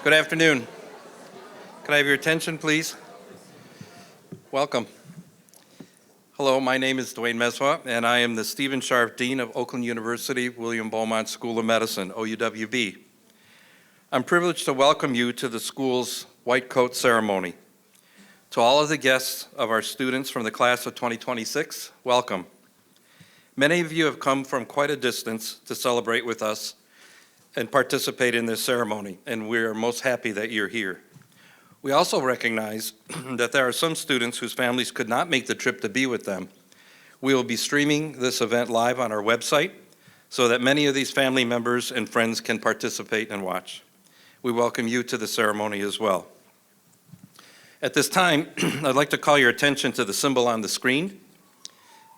Good afternoon. Can I have your attention, please? Welcome. Hello, my name is Dwayne Meswa, and I am the Stephen Sharp Dean of Oakland University William Beaumont School of Medicine, OUWB. I'm privileged to welcome you to the school's white coat ceremony. To all of the guests of our students from the class of 2026, welcome. Many of you have come from quite a distance to celebrate with us and participate in this ceremony, and we are most happy that you're here. We also recognize that there are some students whose families could not make the trip to be with them. We will be streaming this event live on our website so that many of these family members and friends can participate and watch. We welcome you to the ceremony as well. At this time, I'd like to call your attention to the symbol on the screen.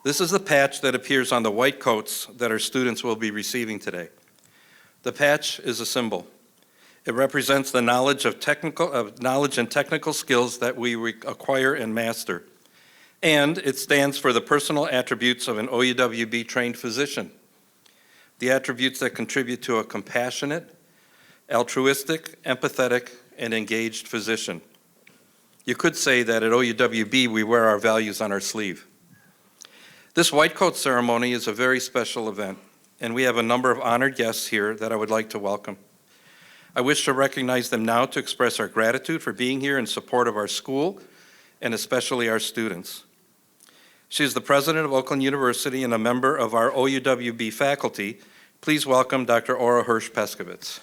This is the patch that appears on the white coats that our students will be receiving today. The patch is a symbol. It represents the knowledge and technical skills that we acquire and master. And it stands for the personal attributes of an OUWB trained physician. The attributes that contribute to a compassionate, altruistic, empathetic, and engaged physician. You could say that at OUWB we wear our values on our sleeve. This white coat ceremony is a very special event, and we have a number of honored guests here that I would like to welcome. I wish to recognize them now to express our gratitude for being here in support of our school, and especially our students. She is the president of Oakland University and a member of our OUWB faculty. Please welcome Dr. Ora Hirsch-Peskovitz.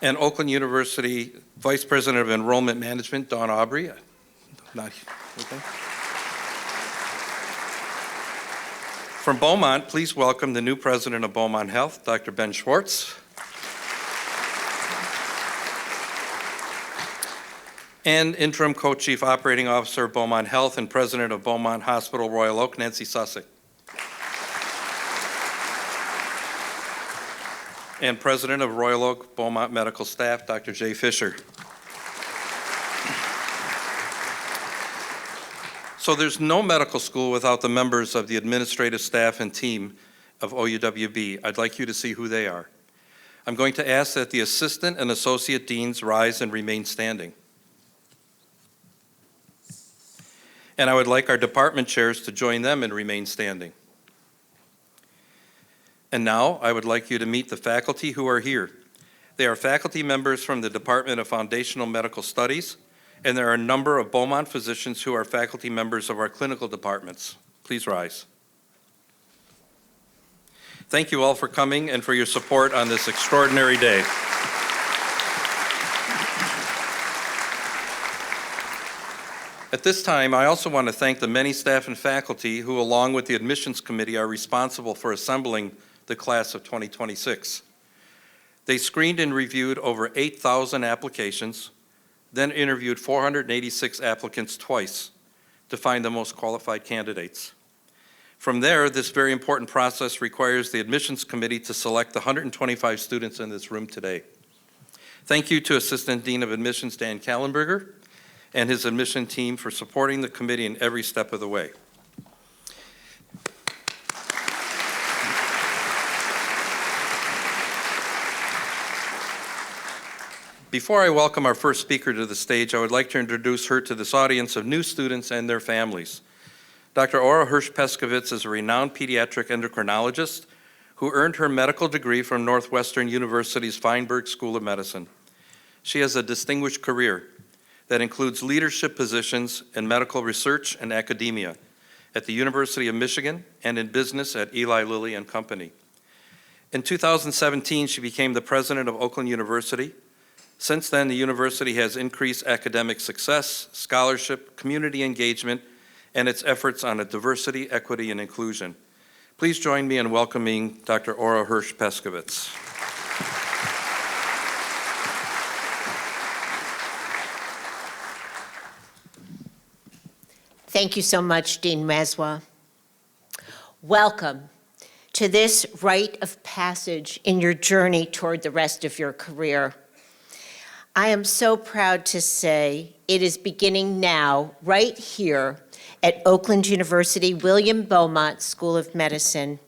And Oakland University Vice President of Enrollment Management, Dawn Aubrey. Not okay. From Beaumont, please welcome the new president of Beaumont Health, Dr. Ben Schwartz. And interim co-chief operating officer of Beaumont Health and president of Beaumont Hospital Royal Oak, Nancy Sussick. And president of Royal Oak Beaumont Medical Staff, Dr. Jay Fisher. So there's no medical school without the members of the administrative staff and team of OUWB. I'd like you to see who they are. I'm going to ask that the assistant and associate deans rise and remain standing. And I would like our department chairs to join them and remain standing. And now I would like you to meet the faculty who are here. They are faculty members from the Department of Foundational Medical Studies, and there are a number of Beaumont physicians who are faculty members of our clinical departments. Please rise. Thank you all for coming and for your support on this extraordinary day. At this time, I also want to thank the many staff and faculty who, along with the admissions committee, are responsible for assembling the class of 2026. They screened and reviewed over 8,000 applications, then interviewed 486 applicants twice to find the most qualified candidates. From there, this very important process requires the admissions committee to select the 125 students in this room today. Thank you to Assistant Dean of Admissions, Dan Kallenberger, and his admission team for supporting the committee in every step of the way. Before I welcome our first speaker to the stage, I would like to introduce her to this audience of new students and their families. Dr. Ora Hirsch-Peskovitz is a renowned pediatric endocrinologist who earned her medical degree from Northwestern University's Feinberg School of Medicine. She has a distinguished career that includes leadership positions in medical research and academia at the University of Michigan and in business at Eli Lilly and Company. In 2017, she became the president of Oakland University. Since then, the university has increased academic success, scholarship, community engagement, and its efforts on diversity, equity, and inclusion. Please join me in welcoming Dr. Ora Hirsch-Peskovitz. Thank you so much, Dean Meswa. Welcome to this rite of passage in your journey toward the rest of your career. I am so proud to say it is beginning now, right here at Oakland University William Beaumont School of Medicine.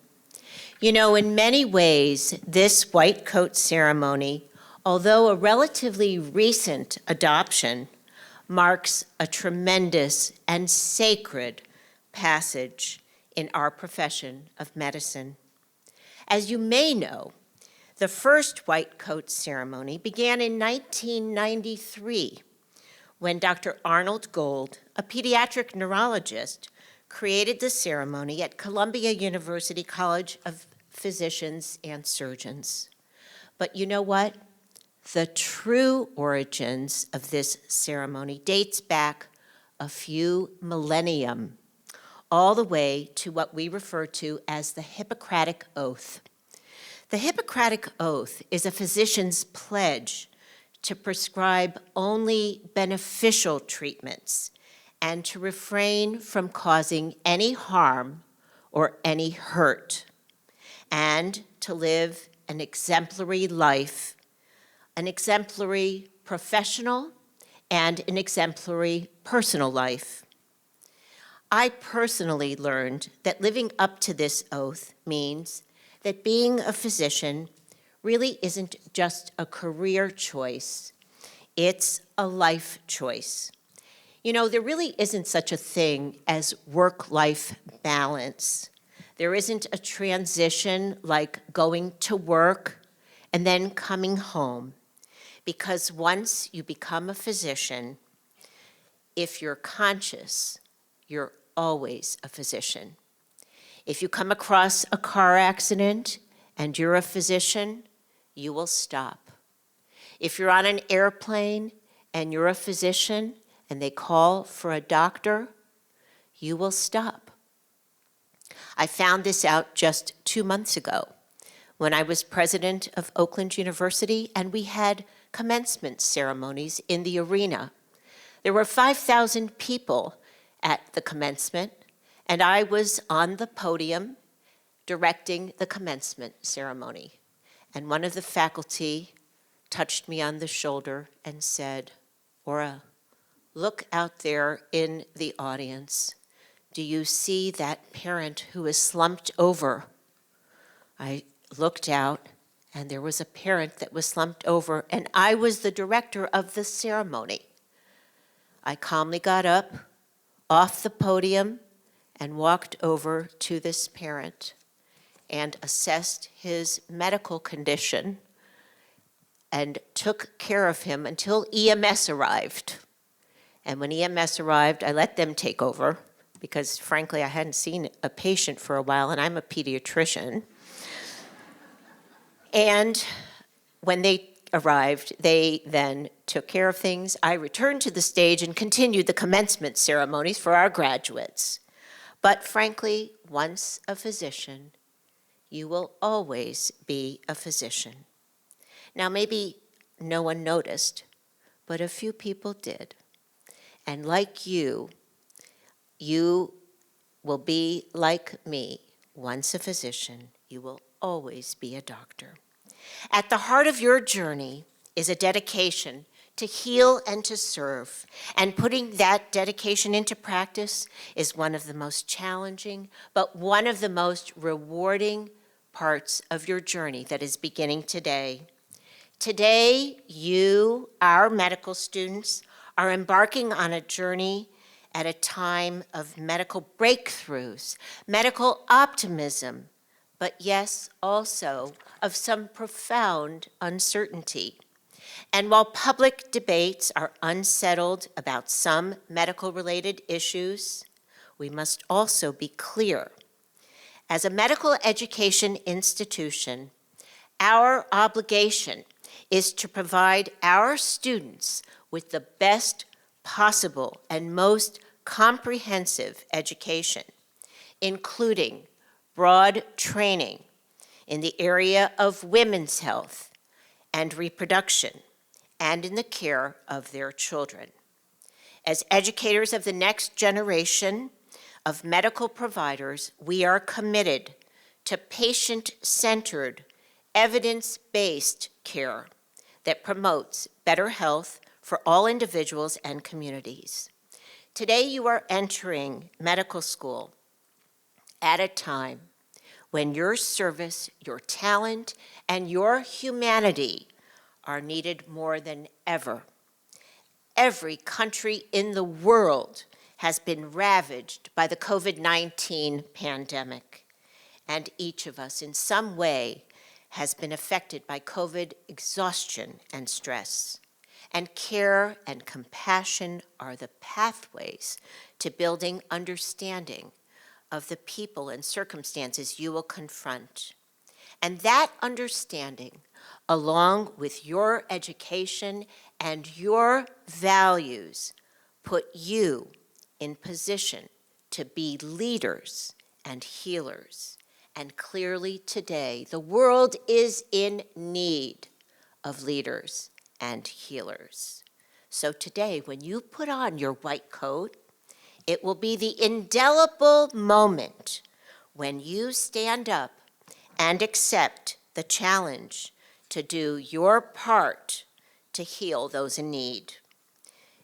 You know, in many ways, this white coat ceremony, although a relatively recent adoption, marks a tremendous and sacred passage in our profession of medicine. As you may know, the first white coat ceremony began in 1993 when Dr. Arnold Gold, a pediatric neurologist, created the ceremony at Columbia University College of Physicians and Surgeons. But you know what? The true origins of this ceremony dates back a few millennium, all the way to what we refer to as the Hippocratic Oath. The Hippocratic Oath is a physician's pledge to prescribe only beneficial treatments and to refrain from causing any harm or any hurt, and to live an exemplary life, an exemplary professional and an exemplary personal life. I personally learned that living up to this oath means that being a physician really isn't just a career choice, it's a life choice. You know, there really isn't such a thing as work-life balance. There isn't a transition like going to work and then coming home, because once you become a physician, if you're conscious, you're always a physician. If you come across a car accident and you're a physician, you will stop. If you're on an airplane and you're a physician and they call for a doctor, you will stop. I found this out just 2 months ago when I was president of Oakland University and we had commencement ceremonies in the arena. There were 5,000 people at the commencement, and I was on the podium directing the commencement ceremony. And one of the faculty touched me on the shoulder and said, "Ora, look out there in the audience. Do you see that parent who is slumped over?" I looked out, and there was a parent that was slumped over, and I was the director of the ceremony. I calmly got up off the podium and walked over to this parent and assessed his medical condition and took care of him until EMS arrived. And when EMS arrived, I let them take over because, frankly, I hadn't seen a patient for a while, and I'm a pediatrician. And when they arrived, they then took care of things. I returned to the stage and continued the commencement ceremonies for our graduates. But frankly, once a physician, you will always be a physician. Now, maybe no one noticed, but a few people did. And like you will be like me. Once a physician, you will always be a doctor. At the heart of your journey is a dedication to heal and to serve. And putting that dedication into practice is one of the most challenging, but one of the most rewarding parts of your journey that is beginning today. Today, you, our medical students, are embarking on a journey at a time of medical breakthroughs, medical optimism, but yes, also of some profound uncertainty. And while public debates are unsettled about some medical-related issues, we must also be clear. As a medical education institution, our obligation is to provide our students with the best possible and most comprehensive education, including broad training in the area of women's health and reproduction, and in the care of their children. As educators of the next generation of medical providers, we are committed to patient-centered, evidence-based care that promotes better health for all individuals and communities. Today, you are entering medical school at a time when your service, your talent, and your humanity are needed more than ever. Every country in the world has been ravaged by the COVID-19 pandemic, and each of us in some way has been affected by COVID exhaustion and stress. And care and compassion are the pathways to building understanding of the people and circumstances you will confront. And that understanding, along with your education and your values, put you in position to be leaders and healers. And clearly today, the world is in need of leaders and healers. So today, when you put on your white coat, it will be the indelible moment when you stand up and accept the challenge to do your part to heal those in need.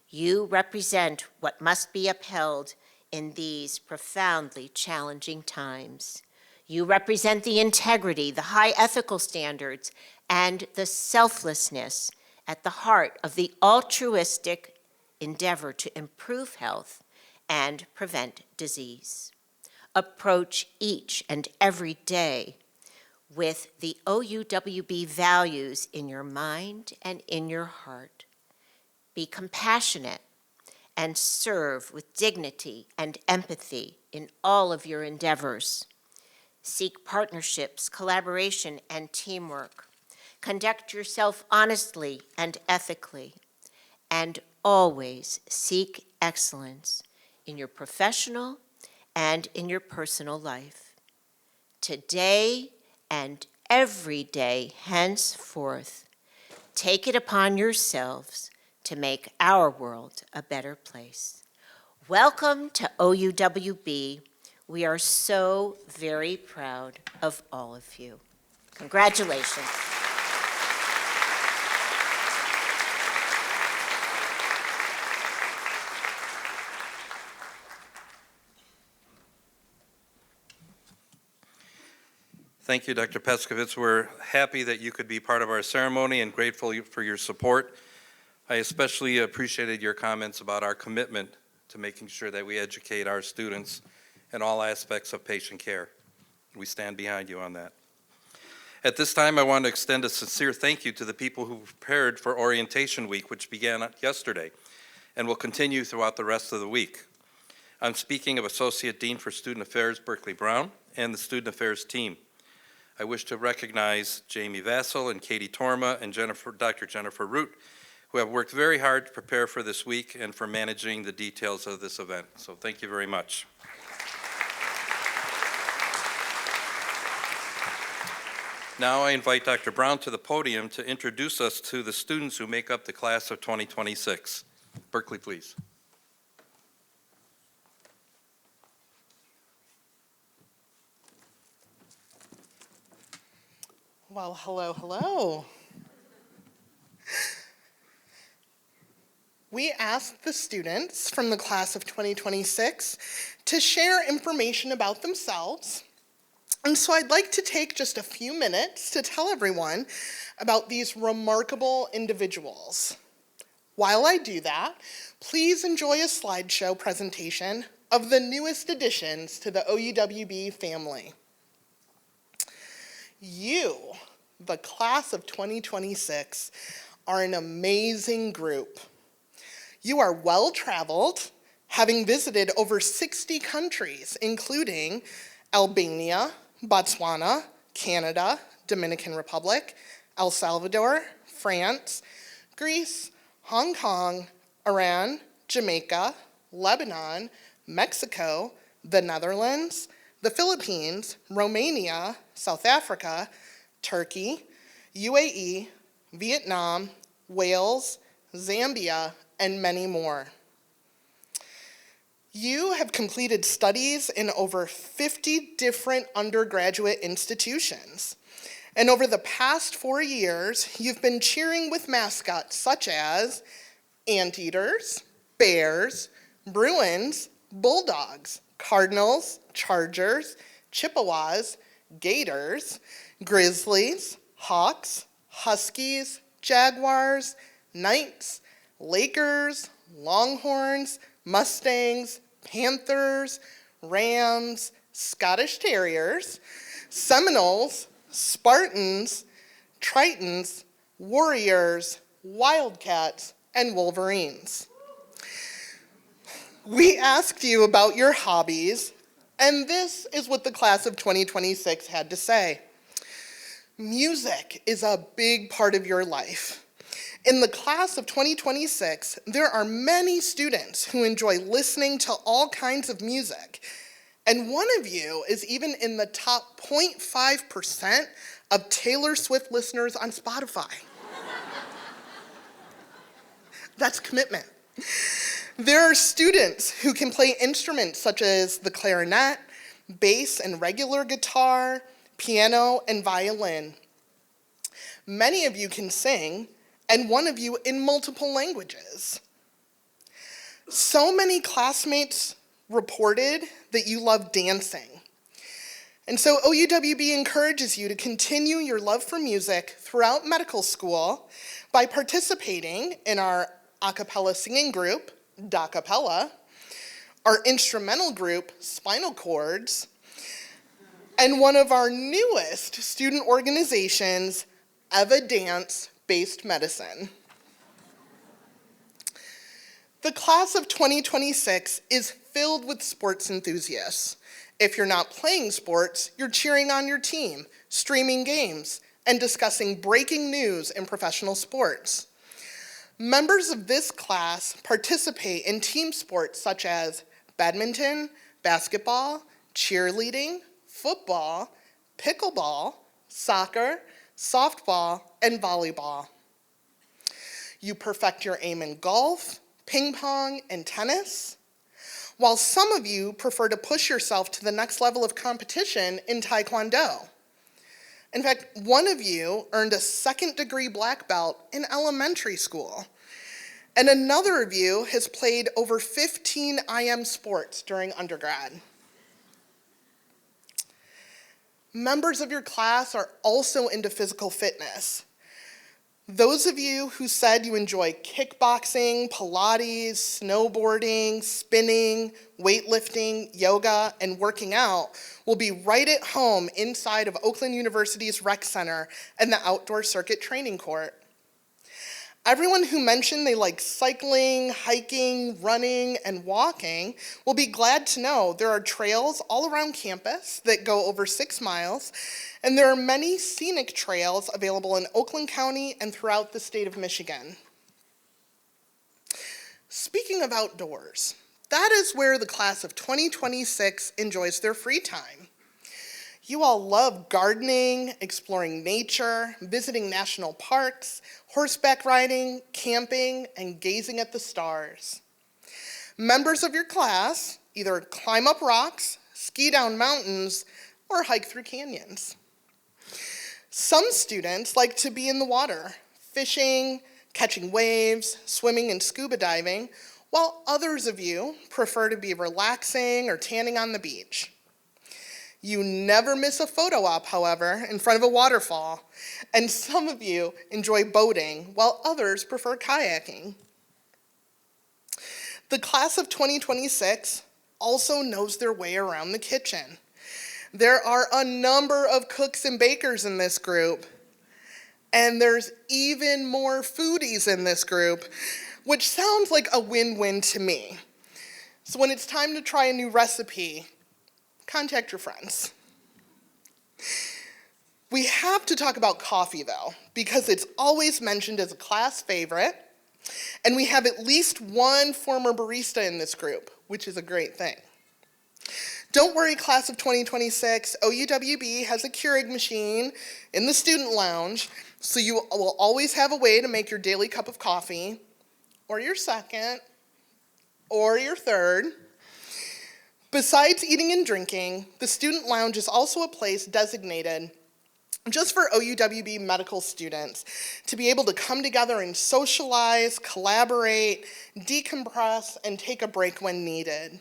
You represent what must be upheld in these profoundly challenging times. You represent the integrity, the high ethical standards, and the selflessness at the heart of the altruistic endeavor to improve health and prevent disease. Approach each and every day with the OUWB values in your mind and in your heart. Be compassionate and serve with dignity and empathy in all of your endeavors. Seek partnerships, collaboration, and teamwork. Conduct yourself honestly and ethically, and always seek excellence in your professional and in your personal life. Today and every day henceforth, take it upon yourselves to make our world a better place. Welcome to OUWB. We are so very proud of all of you. Congratulations. Thank you, Dr. Peskovitz. We're happy that you could be part of our ceremony and grateful for your support. I especially appreciated your comments about our commitment to making sure that we educate our students in all aspects of patient care. We stand behind you on that. At this time, I want to extend a sincere thank you to the people who prepared for Orientation Week, which began yesterday and will continue throughout the rest of the week. I'm speaking of Associate Dean for Student Affairs, Berkeley Brown, and the Student Affairs team. I wish to recognize Jamie Vassell and Katie Torma and Dr. Jennifer Root, who have worked very hard to prepare for this week and for managing the details of this event. So thank you very much. Now I invite Dr. Brown to the podium to introduce us to the students who make up the class of 2026. Berkeley, please. Well, hello, hello. We asked the students from the class of 2026 to share information about themselves. And so I'd like to take just a few minutes to tell everyone about these remarkable individuals. While I do that, please enjoy a slideshow presentation of the newest additions to the OUWB family. You, the class of 2026, are an amazing group. You are well-traveled, having visited over 60 countries, including Albania, Botswana, Canada, Dominican Republic, El Salvador, France, Greece, Hong Kong, Iran, Jamaica, Lebanon, Mexico, the Netherlands, the Philippines, Romania, South Africa, Turkey, UAE, Vietnam, Wales, Zambia, and many more. You have completed studies in over 50 different undergraduate institutions. And over the past 4 years, you've been cheering with mascots such as Anteaters, Bears, Bruins, Bulldogs, Cardinals, Chargers, Chippewas, Gators, Grizzlies, Hawks, Huskies, Jaguars, Knights, Lakers, Longhorns, Mustangs, Panthers, Rams, Scottish Terriers, Seminoles, Spartans, Tritons, Warriors, Wildcats, and Wolverines. We asked you about your hobbies, and this is what the class of 2026 had to say. Music is a big part of your life. In the class of 2026, there are many students who enjoy listening to all kinds of music, and one of you is even in the top 0.5% of Taylor Swift listeners on Spotify. That's commitment. There are students who can play instruments such as the clarinet, bass and regular guitar, piano, and violin. Many of you can sing, and one of you in multiple languages. So many classmates reported that you love dancing. And so OUWB encourages you to continue your love for music throughout medical school by participating in our a cappella singing group, Da Cappella, our instrumental group, Spinal Chords, and one of our newest student organizations, Evidence-Based Medicine. The class of 2026 is filled with sports enthusiasts. If you're not playing sports, you're cheering on your team, streaming games, and discussing breaking news in professional sports. Members of this class participate in team sports such as badminton, basketball, cheerleading, football, pickleball, soccer, softball, and volleyball. You perfect your aim in golf, ping pong, and tennis, while some of you prefer to push yourself to the next level of competition in Taekwondo. In fact, one of you earned a second-degree black belt in elementary school, and another of you has played over 15 IM sports during undergrad. Members of your class are also into physical fitness. Those of you who said you enjoy kickboxing, Pilates, snowboarding, spinning, weightlifting, yoga, and working out will be right at home inside of Oakland University's rec center and the outdoor circuit training court. Everyone who mentioned they like cycling, hiking, running, and walking will be glad to know there are trails all around campus that go over 6 miles, and there are many scenic trails available in Oakland County and throughout the state of Michigan. Speaking of outdoors, that is where the class of 2026 enjoys their free time. You all love gardening, exploring nature, visiting national parks, horseback riding, camping, and gazing at the stars. Members of your class either climb up rocks, ski down mountains, or hike through canyons. Some students like to be in the water, fishing, catching waves, swimming, and scuba diving, while others of you prefer to be relaxing or tanning on the beach. You never miss a photo op, however, in front of a waterfall, and some of you enjoy boating, while others prefer kayaking. The class of 2026 also knows their way around the kitchen. There are a number of cooks and bakers in this group, and there's even more foodies in this group, which sounds like a win-win to me. So when it's time to try a new recipe, contact your friends. We have to talk about coffee, though, because it's always mentioned as a class favorite, and we have at least one former barista in this group, which is a great thing. Don't worry, class of 2026, OUWB has a Keurig machine in the student lounge, so you will always have a way to make your daily cup of coffee, or your second, or your third. Besides eating and drinking, the student lounge is also a place designated just for OUWB medical students to be able to come together and socialize, collaborate, decompress, and take a break when needed.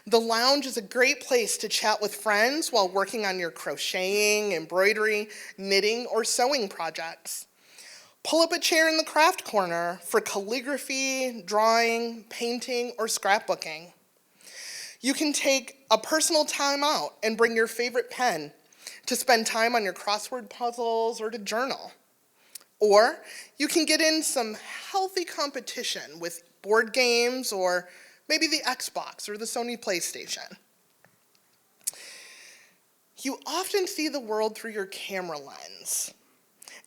The lounge is a great place to chat with friends while working on your crocheting, embroidery, knitting, or sewing projects. Pull up a chair in the craft corner for calligraphy, drawing, painting, or scrapbooking. You can take a personal time out and bring your favorite pen to spend time on your crossword puzzles or to journal. Or you can get in some healthy competition with board games or maybe the Xbox or the Sony PlayStation. You often see the world through your camera lens.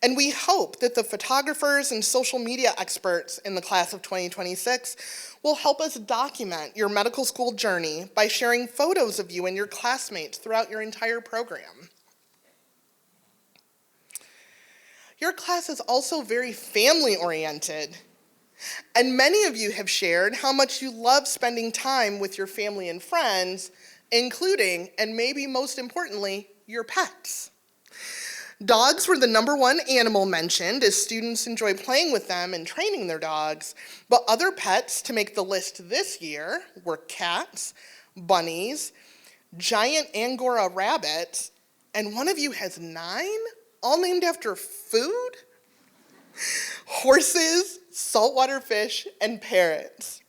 And we hope that the photographers and social media experts in the class of 2026 will help us document your medical school journey by sharing photos of you and your classmates throughout your entire program. Your class is also very family-oriented, and many of you have shared how much you love spending time with your family and friends, including, and maybe most importantly, your pets. Dogs were the #1 animal mentioned as students enjoy playing with them and training their dogs, but other pets to make the list this year were cats, bunnies, giant Angora rabbits, and one of you has 9, all named after food? Horses, saltwater fish, and parrots.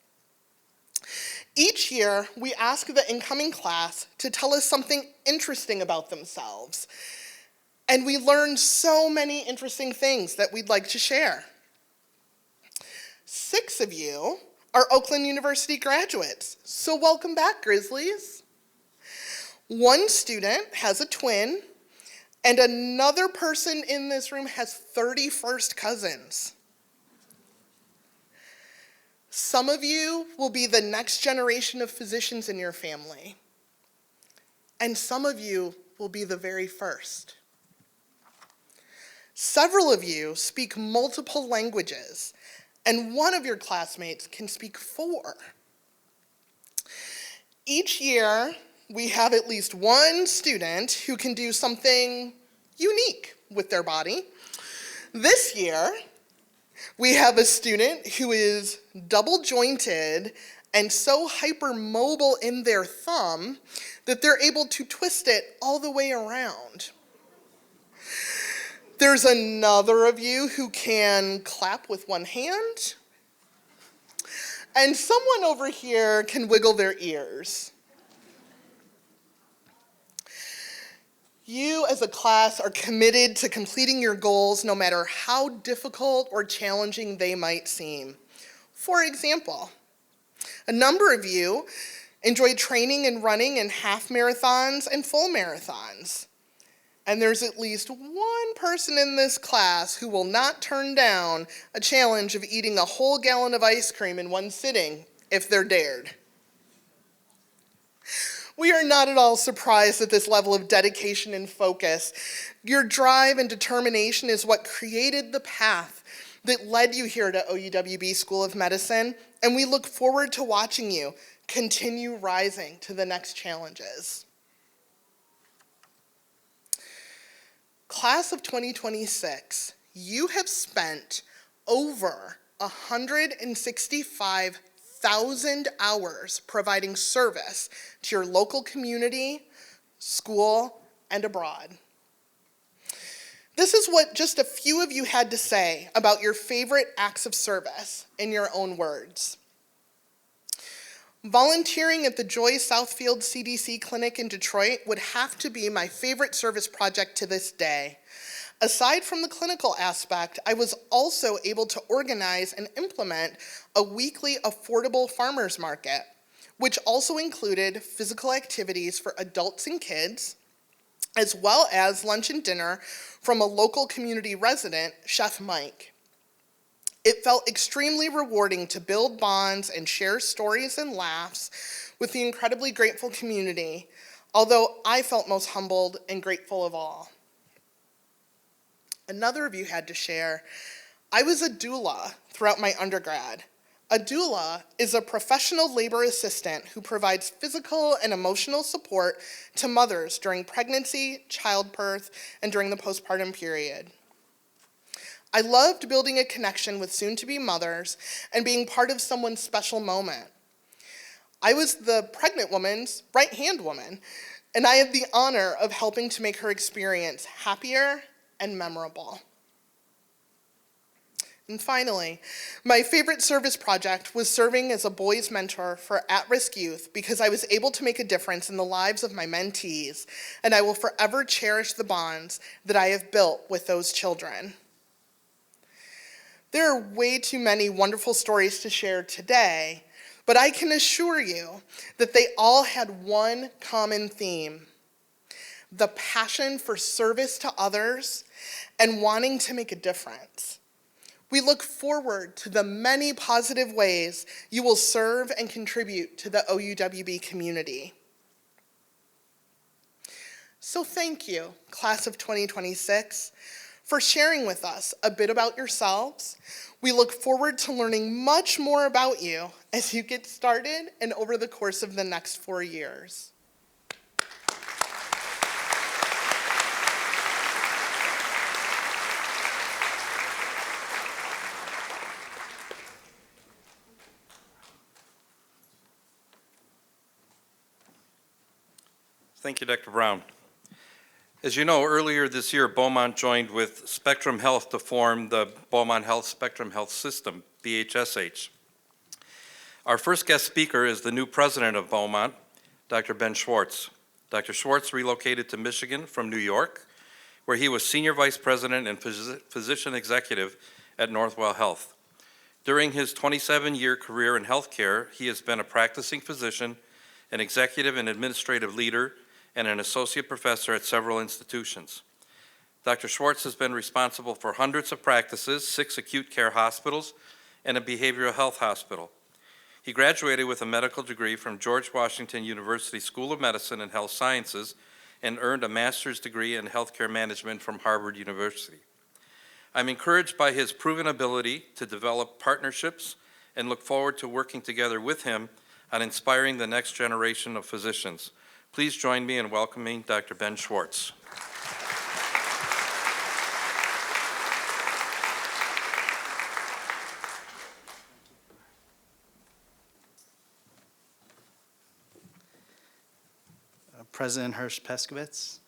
Each year, we ask the incoming class to tell us something interesting about themselves. And we learned so many interesting things that we'd like to share. 6 of you are Oakland University graduates, so welcome back, Grizzlies. 1 student has a twin, and another person in this room has 31st cousins. Some of you will be the next generation of physicians in your family, and some of you will be the very first. Several of you speak multiple languages, and one of your classmates can speak 4. Each year, we have at least 1 student who can do something unique with their body. This year, we have a student who is double-jointed and so hypermobile in their thumb that they're able to twist it all the way around. There's another of you who can clap with 1 hand, and someone over here can wiggle their ears. You as a class are committed to completing your goals no matter how difficult or challenging they might seem. For example, a number of you enjoy training and running in half marathons and full marathons. And there's at least 1 person in this class who will not turn down a challenge of eating a whole gallon of ice cream in 1 sitting if they're dared. We are not at all surprised at this level of dedication and focus. Your drive and determination is what created the path that led you here to OUWB School of Medicine, and we look forward to watching you continue rising to the next challenges. Class of 2026, you have spent over 165,000 hours providing service to your local community, school, and abroad. This is what just a few of you had to say about your favorite acts of service in your own words. Volunteering at the Joy Southfield CDC Clinic in Detroit would have to be my favorite service project to this day. Aside from the clinical aspect, I was also able to organize and implement a weekly affordable farmers market, which also included physical activities for adults and kids, as well as lunch and dinner from a local community resident, Chef Mike. It felt extremely rewarding to build bonds and share stories and laughs with the incredibly grateful community, although I felt most humbled and grateful of all. Another of you had to share, I was a doula throughout my undergrad. A doula is a professional labor assistant who provides physical and emotional support to mothers during pregnancy, childbirth, and during the postpartum period. I loved building a connection with soon-to-be mothers and being part of someone's special moment. I was the pregnant woman's right-hand woman, and I had the honor of helping to make her experience happier and memorable. And finally, my favorite service project was serving as a boys mentor for at-risk youth because I was able to make a difference in the lives of my mentees, and I will forever cherish the bonds that I have built with those children. There are way too many wonderful stories to share today, but I can assure you that they all had one common theme: the passion for service to others and wanting to make a difference. We look forward to the many positive ways you will serve and contribute to the OUWB community. So thank you, class of 2026, for sharing with us a bit about yourselves. We look forward to learning much more about you as you get started and over the course of the next 4 years. Thank you, Dr. Brown. As you know, earlier this year, Beaumont joined with Spectrum Health to form the Beaumont Health Spectrum Health System, BHSH. Our first guest speaker is the new president of Beaumont, Dr. Ben Schwartz. Dr. Schwartz relocated to Michigan from New York, where he was senior vice president and physician executive at Northwell Health. During his 27-year career in healthcare, he has been a practicing physician, an executive and administrative leader, and an associate professor at several institutions. Dr. Schwartz has been responsible for hundreds of practices, 6 acute care hospitals, and a behavioral health hospital. He graduated with a medical degree from George Washington University School of Medicine and Health Sciences and earned a master's degree in healthcare management from Harvard University. I'm encouraged by his proven ability to develop partnerships and look forward to working together with him on inspiring the next generation of physicians. Please join me in welcoming Dr. Ben Schwartz. President Hirsch-Peskovitz,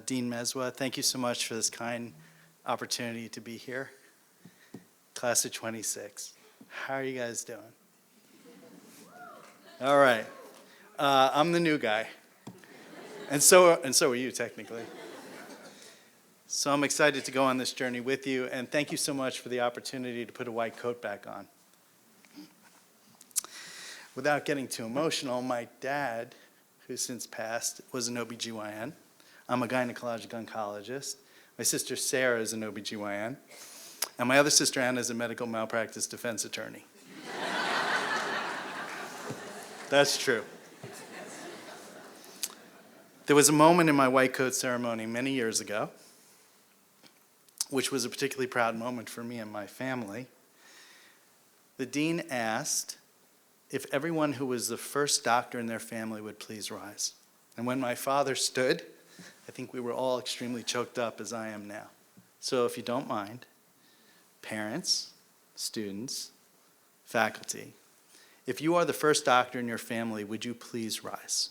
Dean Meswa, thank you so much for this kind opportunity to be here. Class of 26, how are you guys doing? All right, I'm the new guy, and so are you technically. So I'm excited to go on this journey with you, and thank you so much for the opportunity to put a white coat back on. Without getting too emotional, my dad, who's since passed, was an OBGYN. I'm a gynecologic oncologist. My sister Sarah is an OBGYN. And my other sister Anna is a medical malpractice defense attorney. That's true. There was a moment in my white coat ceremony many years ago, which was a particularly proud moment for me and my family. The dean asked if everyone who was the first doctor in their family would please rise. And when my father stood, I think we were all extremely choked up as I am now. So if you don't mind, parents, students, faculty, if you are the first doctor in your family, would you please rise?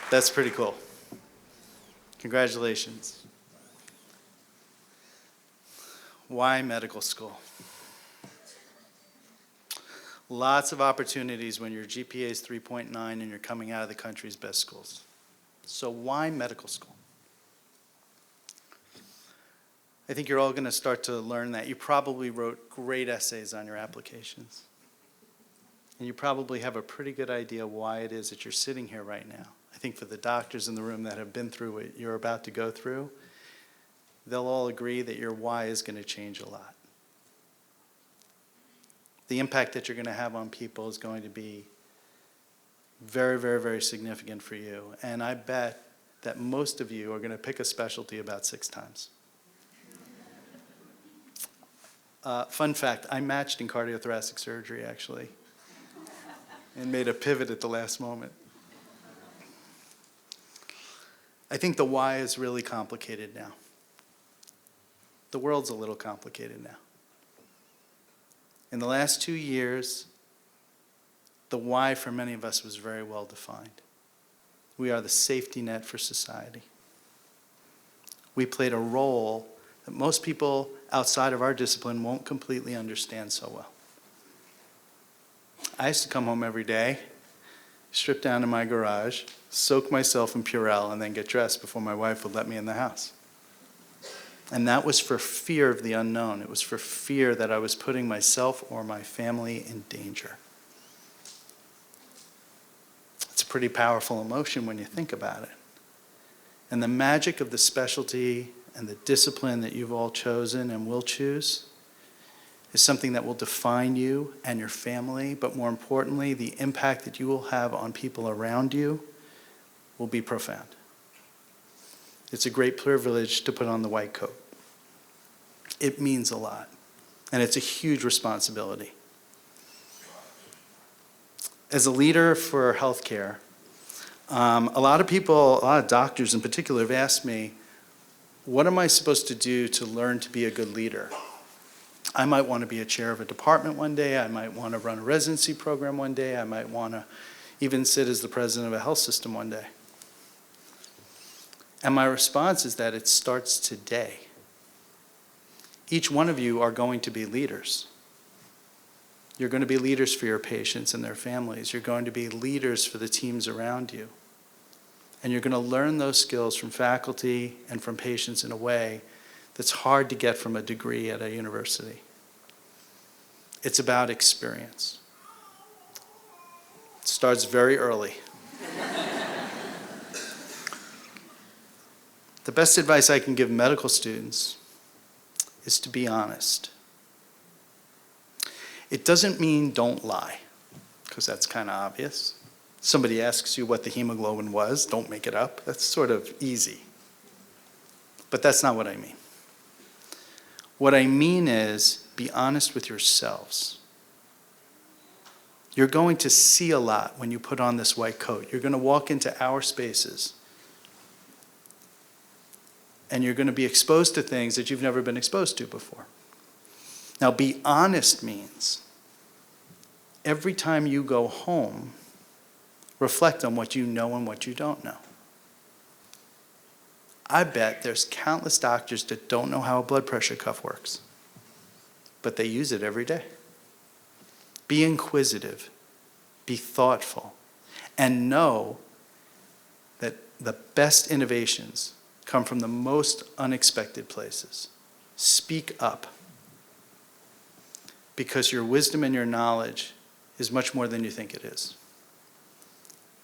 That's pretty cool. Congratulations. Why medical school? Lots of opportunities when your GPA is 3.9 and you're coming out of the country's best schools. So why medical school? I think you're all going to start to learn that. You probably wrote great essays on your applications. And you probably have a pretty good idea why it is that you're sitting here right now. I think for the doctors in the room that have been through what you're about to go through, they'll all agree that your why is going to change a lot. The impact that you're going to have on people is going to be very, very, very significant for you. And I bet that most of you are going to pick a specialty about 6 times. Fun fact, I matched in cardiothoracic surgery, actually. and made a pivot at the last moment. I think the why is really complicated now. The world's a little complicated now. In the last 2 years, the why for many of us was very well defined. We are the safety net for society. We played a role that most people outside of our discipline won't completely understand so well. I used to come home every day, strip down to my garage, soak myself in Purell, and then get dressed before my wife would let me in the house. And that was for fear of the unknown. It was for fear that I was putting myself or my family in danger. It's a pretty powerful emotion when you think about it. And the magic of the specialty and the discipline that you've all chosen and will choose is something that will define you and your family, but more importantly, the impact that you will have on people around you will be profound. It's a great privilege to put on the white coat. It means a lot, and it's a huge responsibility. As a leader for healthcare, a lot of people, a lot of doctors in particular, have asked me, what am I supposed to do to learn to be a good leader? I might want to be a chair of a department one day. I might want to run a residency program one day. I might want to even sit as the president of a health system one day. And my response is that it starts today. Each one of you are going to be leaders. You're going to be leaders for your patients and their families. You're going to be leaders for the teams around you. And you're going to learn those skills from faculty and from patients in a way that's hard to get from a degree at a university. It's about experience. It starts very early. The best advice I can give medical students is to be honest. It doesn't mean don't lie, because that's kind of obvious. Somebody asks you what the hemoglobin was, don't make it up. That's sort of easy. But that's not what I mean. What I mean is be honest with yourselves. You're going to see a lot when you put on this white coat. You're going to walk into our spaces, and you're going to be exposed to things that you've never been exposed to before. Now, be honest means every time you go home, reflect on what you know and what you don't know. I bet there's countless doctors that don't know how a blood pressure cuff works, but they use it every day. Be inquisitive, be thoughtful, and know that the best innovations come from the most unexpected places. Speak up, because your wisdom and your knowledge is much more than you think it is.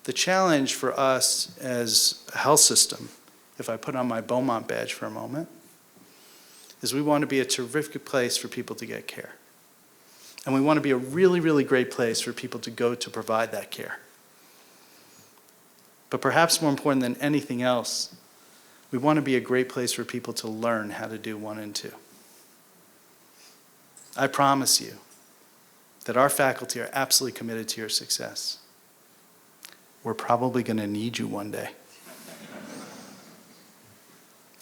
The challenge for us as a health system, if I put on my Beaumont badge for a moment, is we want to be a terrific place for people to get care. And we want to be a really, really great place for people to go to provide that care. But perhaps more important than anything else, we want to be a great place for people to learn how to do 1 and 2. I promise you that our faculty are absolutely committed to your success. We're probably going to need you one day.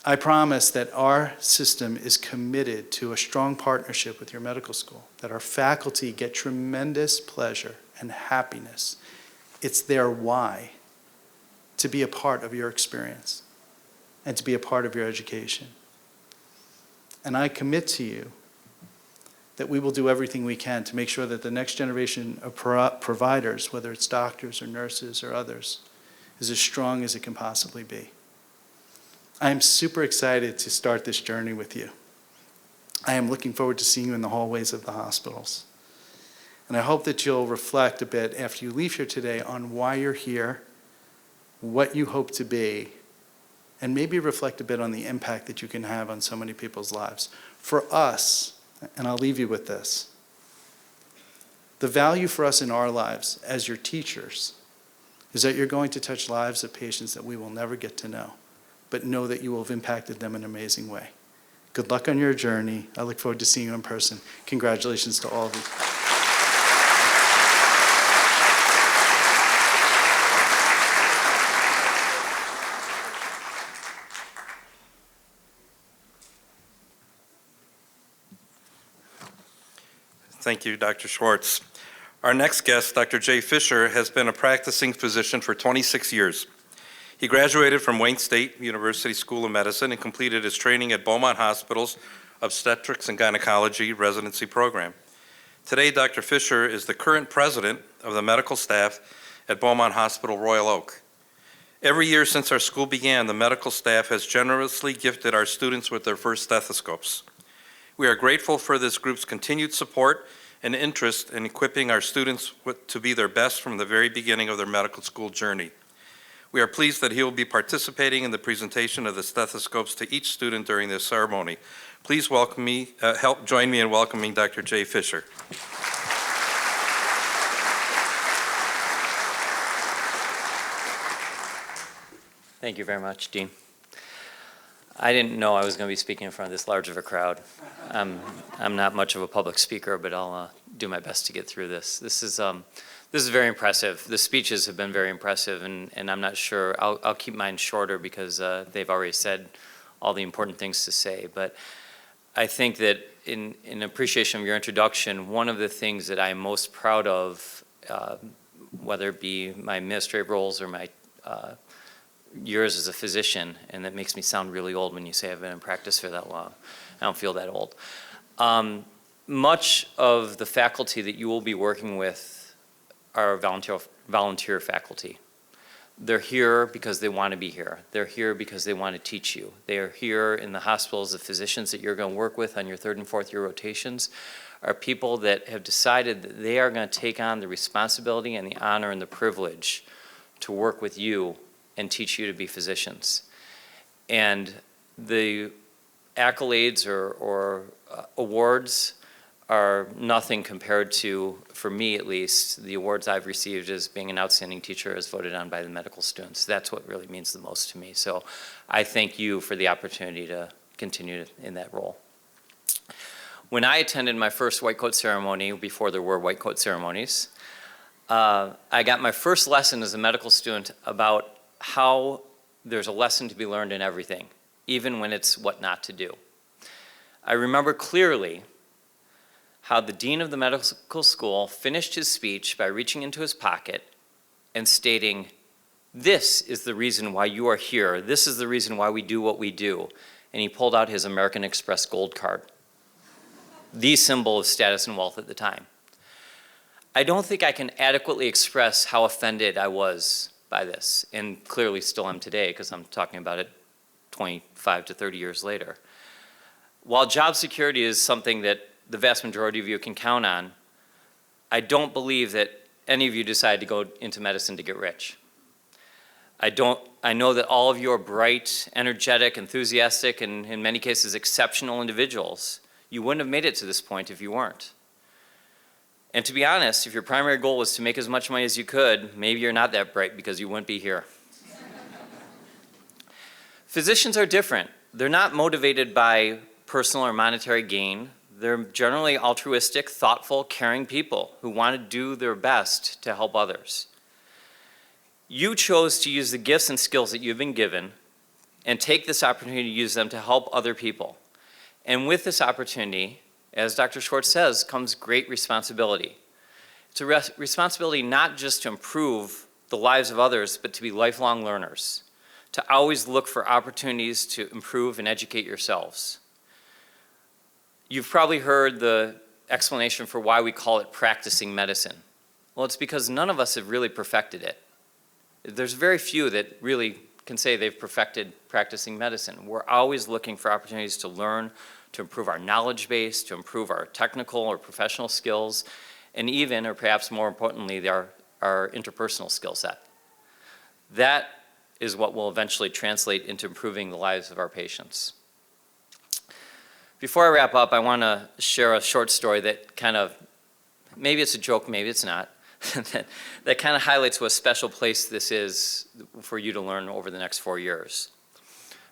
I promise that our system is committed to a strong partnership with your medical school, that our faculty get tremendous pleasure and happiness. It's their why to be a part of your experience and to be a part of your education. And I commit to you that we will do everything we can to make sure that the next generation of providers, whether it's doctors or nurses or others, is as strong as it can possibly be. I am super excited to start this journey with you. I am looking forward to seeing you in the hallways of the hospitals. And I hope that you'll reflect a bit after you leave here today on why you're here, what you hope to be, and maybe reflect a bit on the impact that you can have on so many people's lives. For us, and I'll leave you with this, the value for us in our lives as your teachers is that you're going to touch lives of patients that we will never get to know, but know that you will have impacted them in an amazing way. Good luck on your journey. I look forward to seeing you in person. Congratulations to all of you. Thank you, Dr. Schwartz. Our next guest, Dr. Jay Fisher, has been a practicing physician for 26 years. He graduated from Wayne State University School of Medicine and completed his training at Beaumont Hospital's Obstetrics and Gynecology residency program. Today, Dr. Fisher is the current president of the medical staff at Beaumont Hospital Royal Oak. Every year since our school began, the medical staff has generously gifted our students with their first stethoscopes. We are grateful for this group's continued support and interest in equipping our students to be their best from the very beginning of their medical school journey. We are pleased that he will be participating in the presentation of the stethoscopes to each student during this ceremony. Please join me in welcoming Dr. Jay Fisher. Thank you very much, Dean. I didn't know I was going to be speaking in front of this large of a crowd. I'm not much of a public speaker, but I'll do my best to get through this. This is very impressive. The speeches have been very impressive, and I'm not sure. I'll keep mine shorter because they've already said all the important things to say. But I think that in appreciation of your introduction, one of the things that I'm most proud of, whether it be my administrative roles or my years as a physician, and that makes me sound really old when you say I've been in practice for that long. I don't feel that old. Much of the faculty that you will be working with are volunteer faculty. They're here because they want to be here. They're here because they want to teach you. They are here in the hospitals. The physicians that you're going to work with on your 3rd and 4th year rotations are people that have decided that they are going to take on the responsibility and the honor and the privilege to work with you and teach you to be physicians. And the accolades or awards are nothing compared to, for me at least, the awards I've received as being an outstanding teacher as voted on by the medical students. That's what really means the most to me. So I thank you for the opportunity to continue in that role. When I attended my first white coat ceremony, before there were white coat ceremonies, I got my first lesson as a medical student about how there's a lesson to be learned in everything, even when it's what not to do. I remember clearly how the dean of the medical school finished his speech by reaching into his pocket and stating, "This is the reason why you are here. This is the reason why we do what we do." And he pulled out his American Express gold card, the symbol of status and wealth at the time. I don't think I can adequately express how offended I was by this, and clearly still am today because I'm talking about it 25 to 30 years later. While job security is something that the vast majority of you can count on, I don't believe that any of you decide to go into medicine to get rich. I know that all of you are bright, energetic, enthusiastic, and in many cases exceptional individuals. You wouldn't have made it to this point if you weren't. And to be honest, if your primary goal was to make as much money as you could, maybe you're not that bright because you wouldn't be here. Physicians are different. They're not motivated by personal or monetary gain. They're generally altruistic, thoughtful, caring people who want to do their best to help others. You chose to use the gifts and skills that you've been given and take this opportunity to use them to help other people. And with this opportunity, as Dr. Schwartz says, comes great responsibility. It's a responsibility not just to improve the lives of others, but to be lifelong learners, to always look for opportunities to improve and educate yourselves. You've probably heard the explanation for why we call it practicing medicine. Well, it's because none of us have really perfected it. There's very few that really can say they've perfected practicing medicine. We're always looking for opportunities to learn, to improve our knowledge base, to improve our technical or professional skills, and even, or perhaps more importantly, our interpersonal skill set. That is what will eventually translate into improving the lives of our patients. Before I wrap up, I want to share a short story that kind of, maybe it's a joke, maybe it's not, that kind of highlights what a special place this is for you to learn over the next 4 years.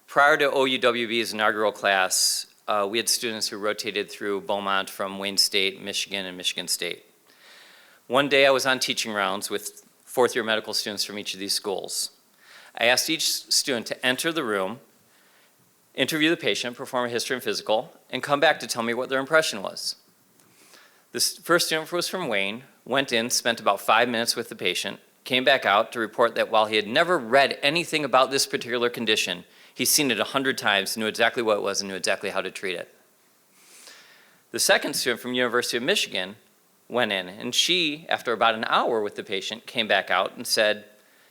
Prior to OUWB's inaugural class, we had students who rotated through Beaumont from Wayne State, Michigan, and Michigan State. One day I was on teaching rounds with 4th year medical students from each of these schools. I asked each student to enter the room, interview the patient, perform a history and physical, and come back to tell me what their impression was. This first student was from Wayne, went in, spent about 5 minutes with the patient, came back out to report that while he had never read anything about this particular condition, he's seen it 100 times, knew exactly what it was, and knew exactly how to treat it. The second student from University of Michigan went in, and she, after about an hour with the patient, came back out and said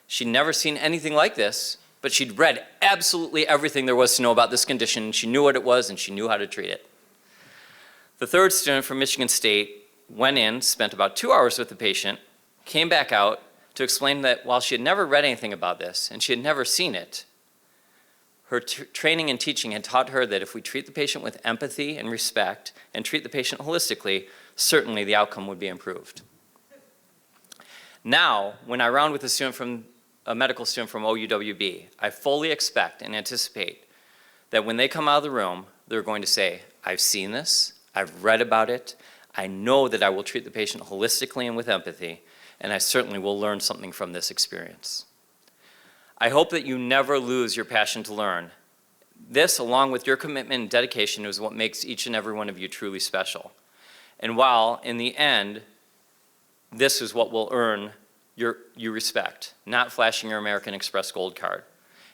she'd never seen anything like this, but she'd read absolutely everything there was to know about this condition. She knew what it was, and she knew how to treat it. The third student from Michigan State went in, spent about 2 hours with the patient, came back out to explain that while she had never read anything about this and she had never seen it, her training and teaching had taught her that if we treat the patient with empathy and respect and treat the patient holistically, certainly the outcome would be improved. Now, when I round with a medical student from OUWB, I fully expect and anticipate that when they come out of the room, they're going to say, I've seen this, I've read about it, I know that I will treat the patient holistically and with empathy, and I certainly will learn something from this experience. I hope that you never lose your passion to learn. This, along with your commitment and dedication, is what makes each and every one of you truly special. And while, in the end, this is what will earn you respect, not flashing your American Express Gold card.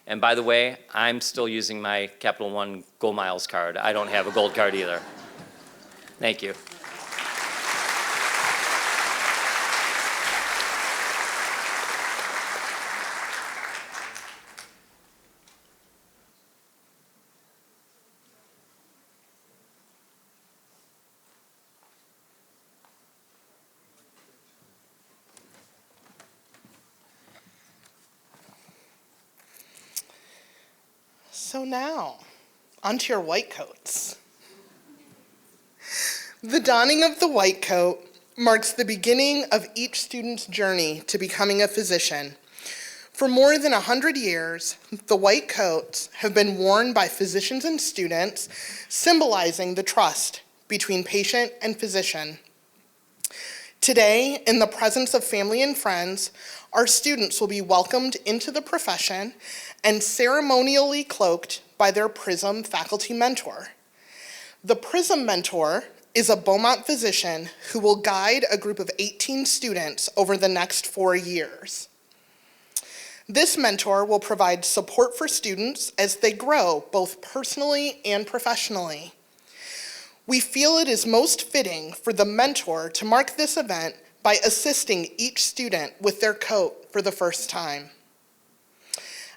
And by the way, I'm still using my Capital One Go Miles card. I don't have a gold card either. Thank you. So now, onto your white coats. The donning of the white coat marks the beginning of each student's journey to becoming a physician. For more than 100 years, the white coats have been worn by physicians and students, symbolizing the trust between patient and physician. Today, in the presence of family and friends, our students will be welcomed into the profession and ceremonially cloaked by their PRISM faculty mentor. The PRISM mentor is a Beaumont physician who will guide a group of 18 students over the next 4 years. This mentor will provide support for students as they grow both personally and professionally. We feel it is most fitting for the mentor to mark this event by assisting each student with their coat for the first time.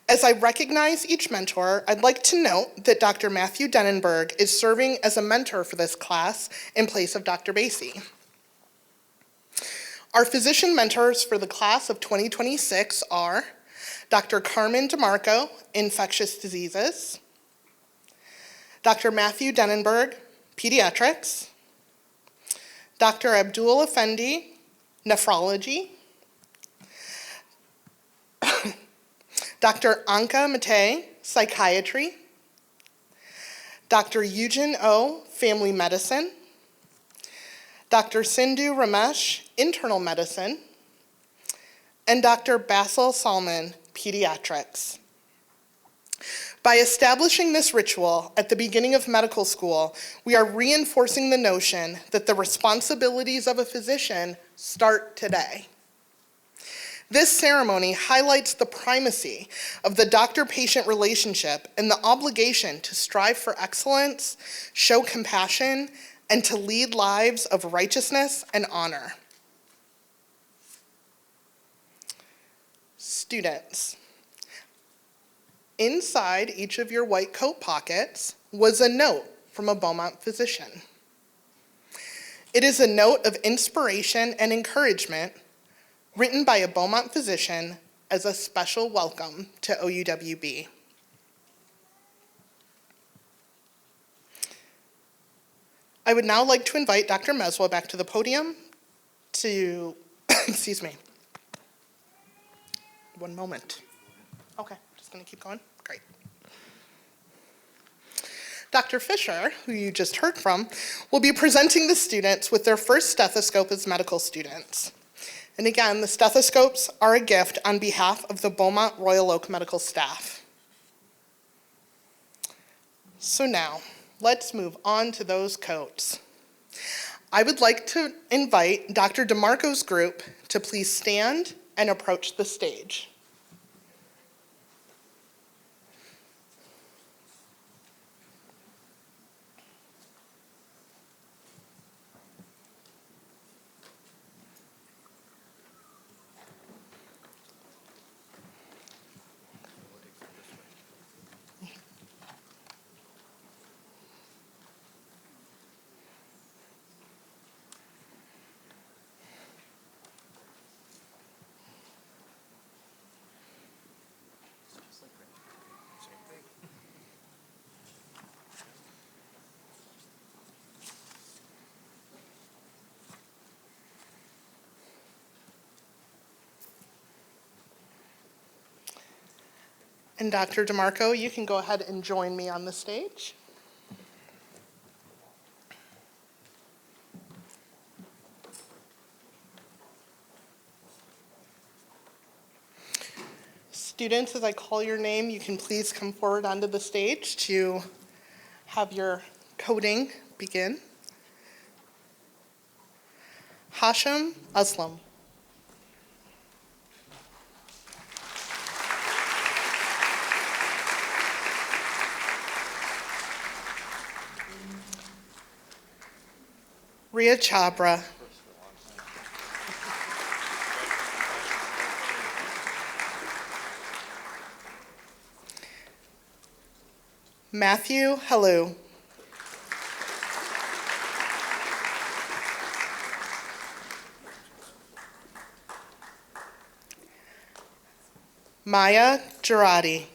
As I recognize each mentor, I'd like to note that Dr. Matthew Dennenberg is serving as a mentor for this class in place of Dr. Basie. Our physician mentors for the class of 2026 are Dr. Carmen DeMarco, infectious diseases, Dr. Matthew Dennenberg, pediatrics, Dr. Abdul Effendi, nephrology, Dr. Anka Mate, psychiatry, Dr. Eugen O, family medicine, Dr. Sindhu Ramesh, internal medicine, and Dr. Basil Salman, pediatrics. By establishing this ritual at the beginning of medical school, we are reinforcing the notion that the responsibilities of a physician start today. This ceremony highlights the primacy of the doctor-patient relationship and the obligation to strive for excellence, show compassion, and to lead lives of righteousness and honor. Students, inside each of your white coat pockets was a note from a Beaumont physician. It is a note of inspiration and encouragement written by a Beaumont physician as a special welcome to OUWB. I would now like to invite Dr. Meswa back to the podium to, excuse me. One moment. Okay, just gonna keep going, great. Dr. Fisher, who you just heard from, will be presenting the students with their first stethoscope as medical students. And again, the stethoscopes are a gift on behalf of the Beaumont Royal Oak medical staff. So now, let's move on to those coats. I would like to invite Dr. DeMarco's group to please stand and approach the stage. And Dr. DeMarco, you can go ahead and join me on the stage. Students, as I call your name, you can please come forward onto the stage to have your coding begin. Hashim Aslam. Ria Chabra. Matthew Hello. Maya Girardi.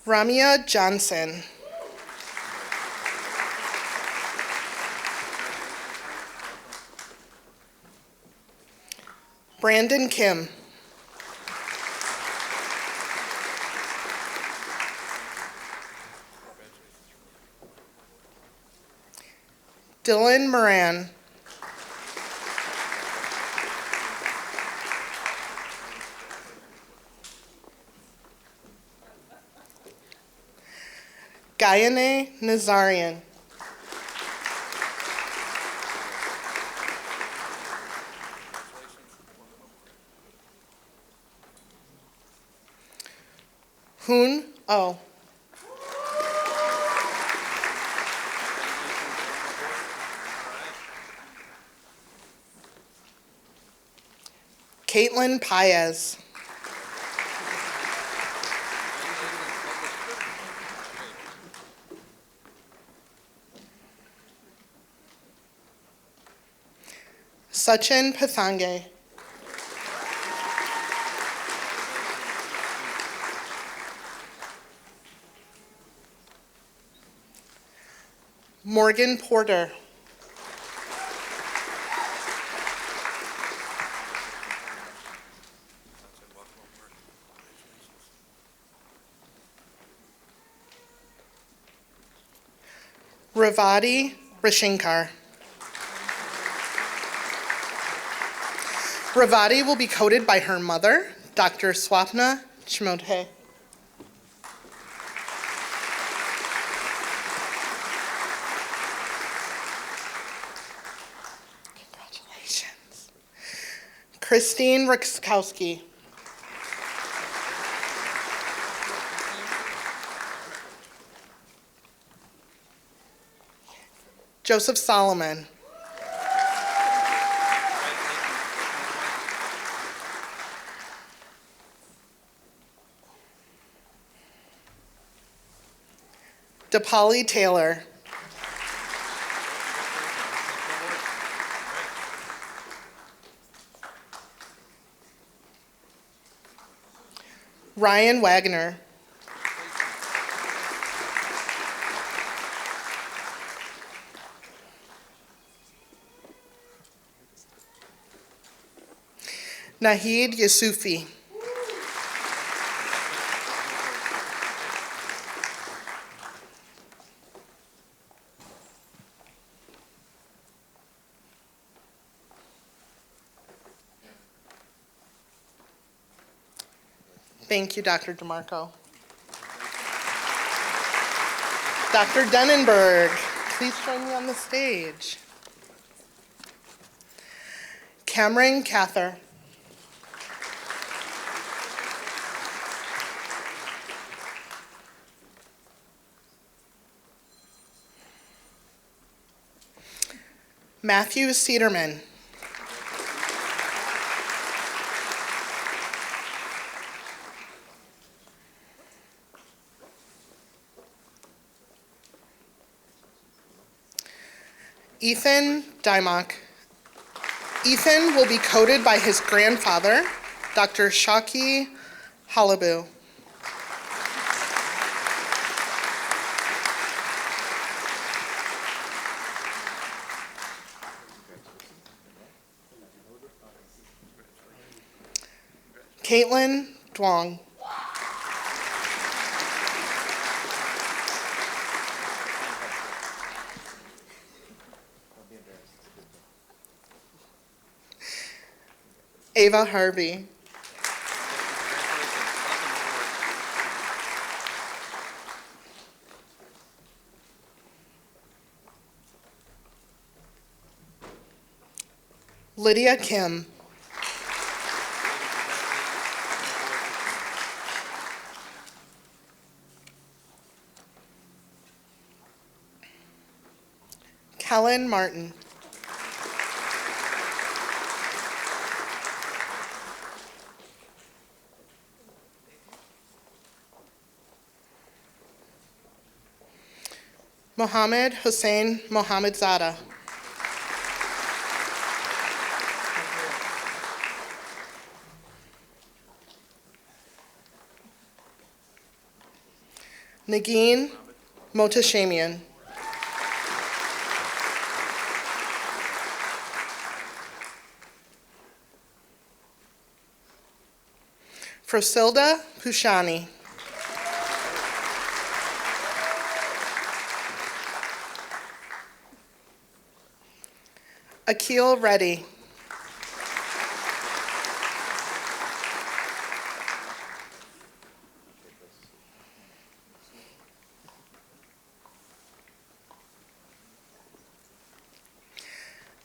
Ramya Johnson. Brandon Kim. Dylan Moran. Gayane Nazarian. Hoon Oh. Caitlin Paez. Sachin Pathange. Morgan Porter. Ravati Rashinkar. Ravati will be coded by her mother, Dr. Swapna Chimodhe. Congratulations. Christine Rikskowski. Joseph Solomon. DePolly Taylor. Ryan Wagner. Nahid Yusufi. Thank you, Dr. DeMarco. Dr. Dennenberg, please join me on the stage. Cameron Cather. Matthew Cederman. Ethan Dymock. Ethan will be coded by his grandfather, Dr. Shaki Halabu. Caitlin Duong. Ava Harvey. Lydia Kim. Kellen Martin. Mohammed Hussein Mohammed Zada. Nagin Motashamian. Frosilda Pushani. Akil Reddy.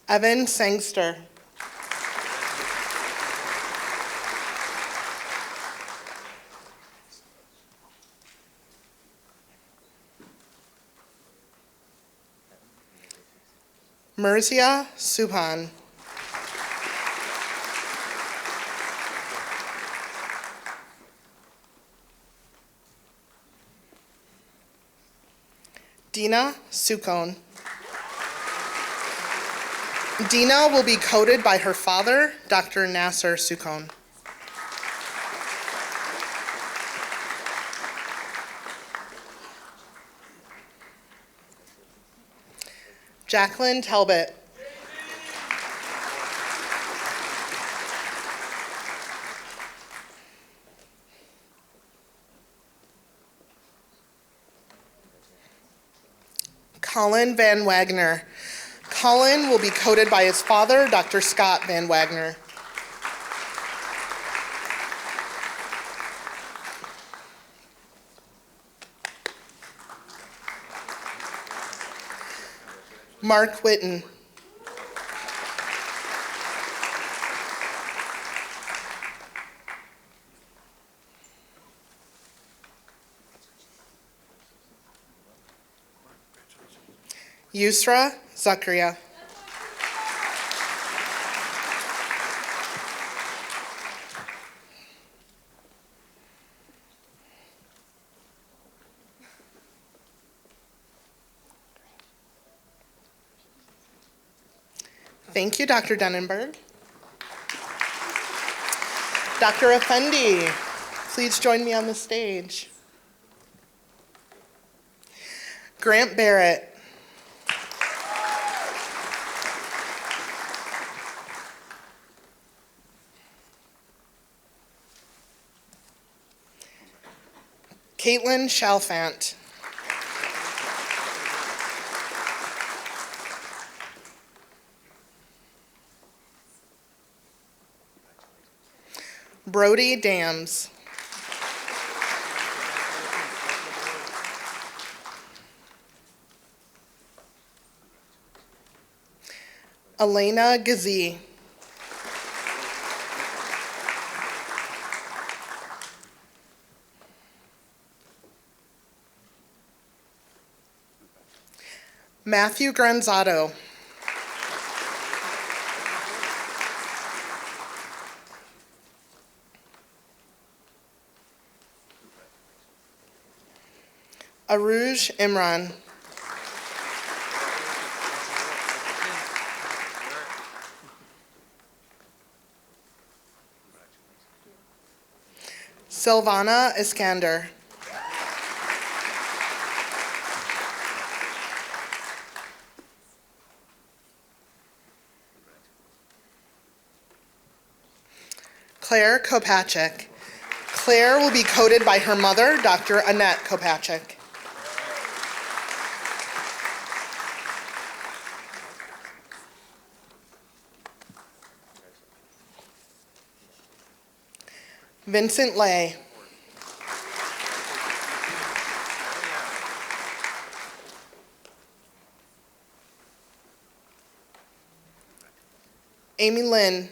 Evan Sangster. Merzia Subhan. Dina Sukon. Dina will be coded by her father, Dr. Nasser Sukon. Jacqueline Talbot. Colin Van Wagner. Colin will be coded by his father, Dr. Scott Van Wagner. Mark Whitten. Yusra Zakaria. Thank you, Dr. Dennenberg. Dr. Effendi, please join me on the stage. Grant Barrett. Caitlin Chalfant. Brody Dams. Elena Gazee. Matthew Granzato. Aruj Imran. Silvana Iskander. Claire Kopachek. Claire will be coded by her mother, Dr. Annette Kopachek. Vincent Lay. Amy Lynn.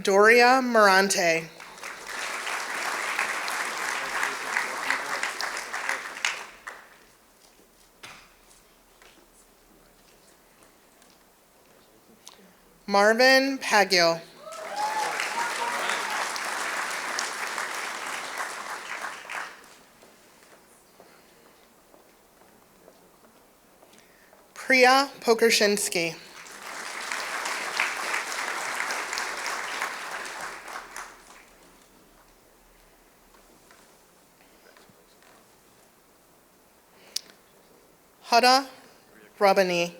Doria Morante. Marvin Paggio. Priya Pokershinsky. Hada Rabani.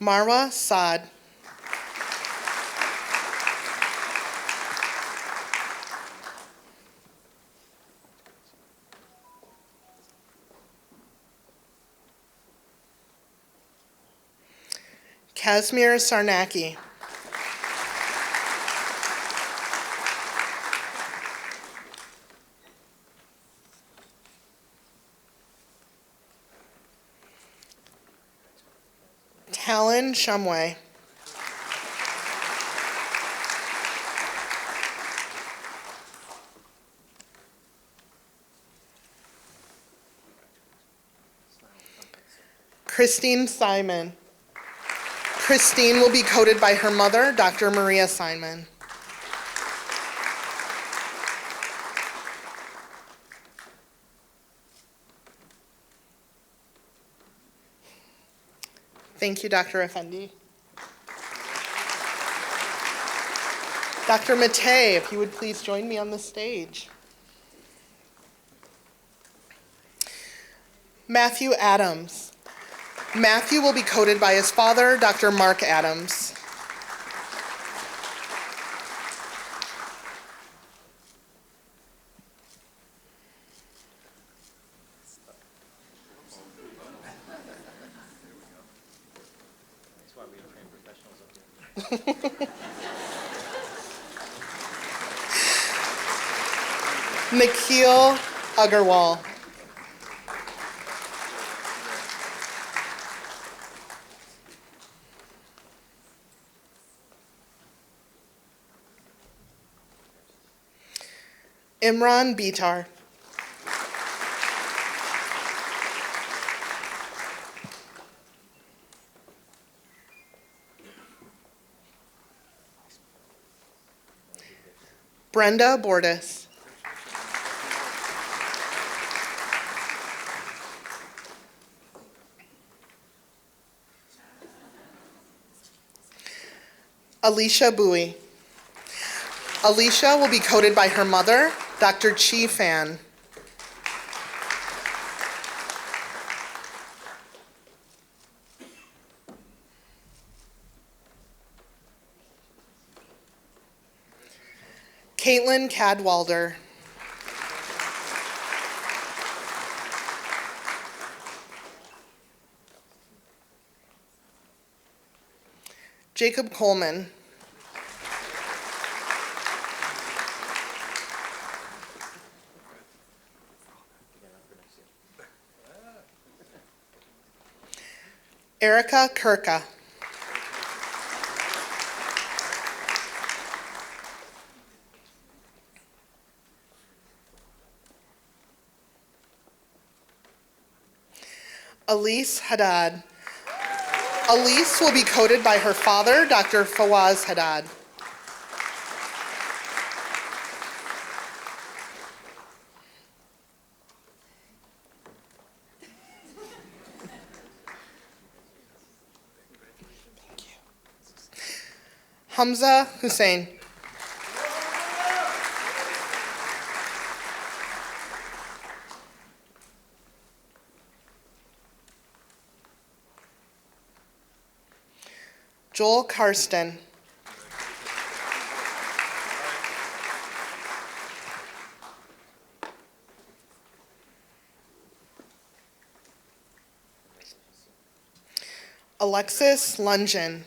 Marwa Saad. Kazmir Sarnaki. Talon Shumway. Christine Simon. Christine will be coded by her mother, Dr. Maria Simon. Thank you, Dr. Effendi. Dr. Matei, if you would please join me on the stage. Matthew Adams. Matthew will be coded by his father, Dr. Mark Adams. Nikhil Agarwal. Imran Bitar. Brenda Bordis. Alicia Bowie. Alicia will be coded by her mother, Dr. Chi Fan. Caitlin Cadwalder. Jacob Coleman. Erica Kirka. Elise Haddad. Elise will be coded by her father, Dr. Fawaz Haddad. Hamza Hussein. Joel Karsten. Alexis Lungen.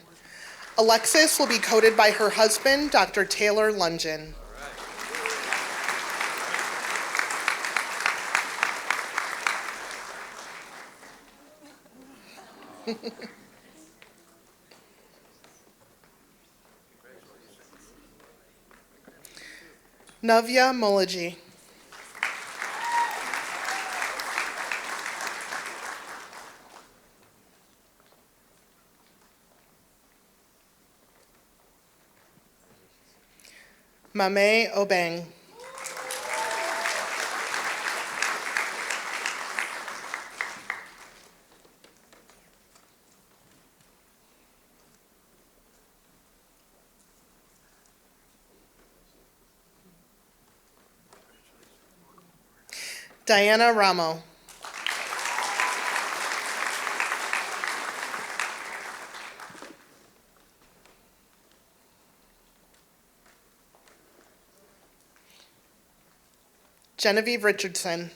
Alexis will be coded by her husband, Dr. Taylor Lungen. Navya Molaji. Mame Obeng. Diana Ramo. Genevieve Richardson.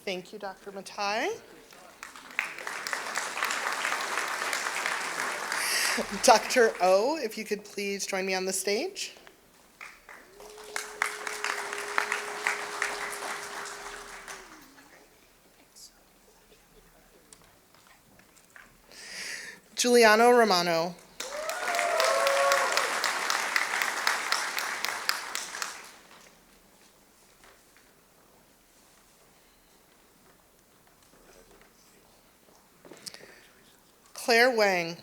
Thank you, Dr. Matai. Dr. O, if you could please join me on the stage. Giuliano Romano. Claire Wang.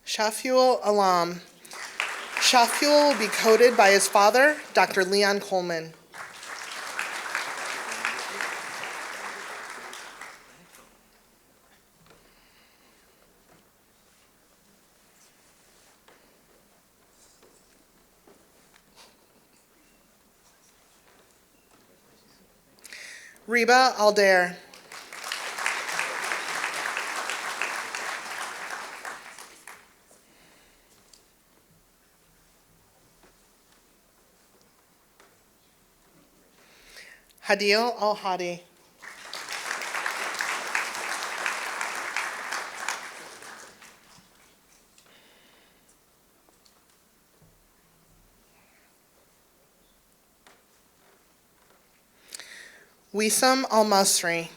Shafiul Alam. Shafiul will be coded by his father, Dr. Leon Coleman. Reba Aldair. Hadil Al-Hadi. Wisam Al-Masri.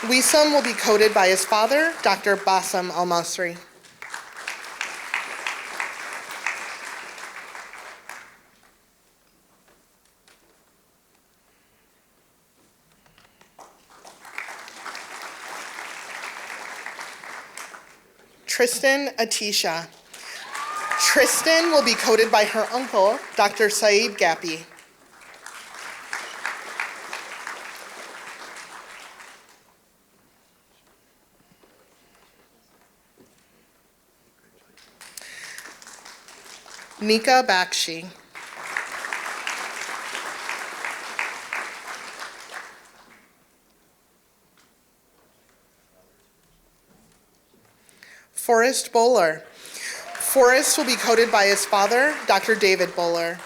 Wisam will be coded by his father, Dr. Bassam Al-Masri. Tristan Atisha. Tristan will be coded by her uncle, Dr. Saeed Gapi. Nika Bakshi. Forrest Bowler. Forrest will be coded by his father, Dr. David Bowler.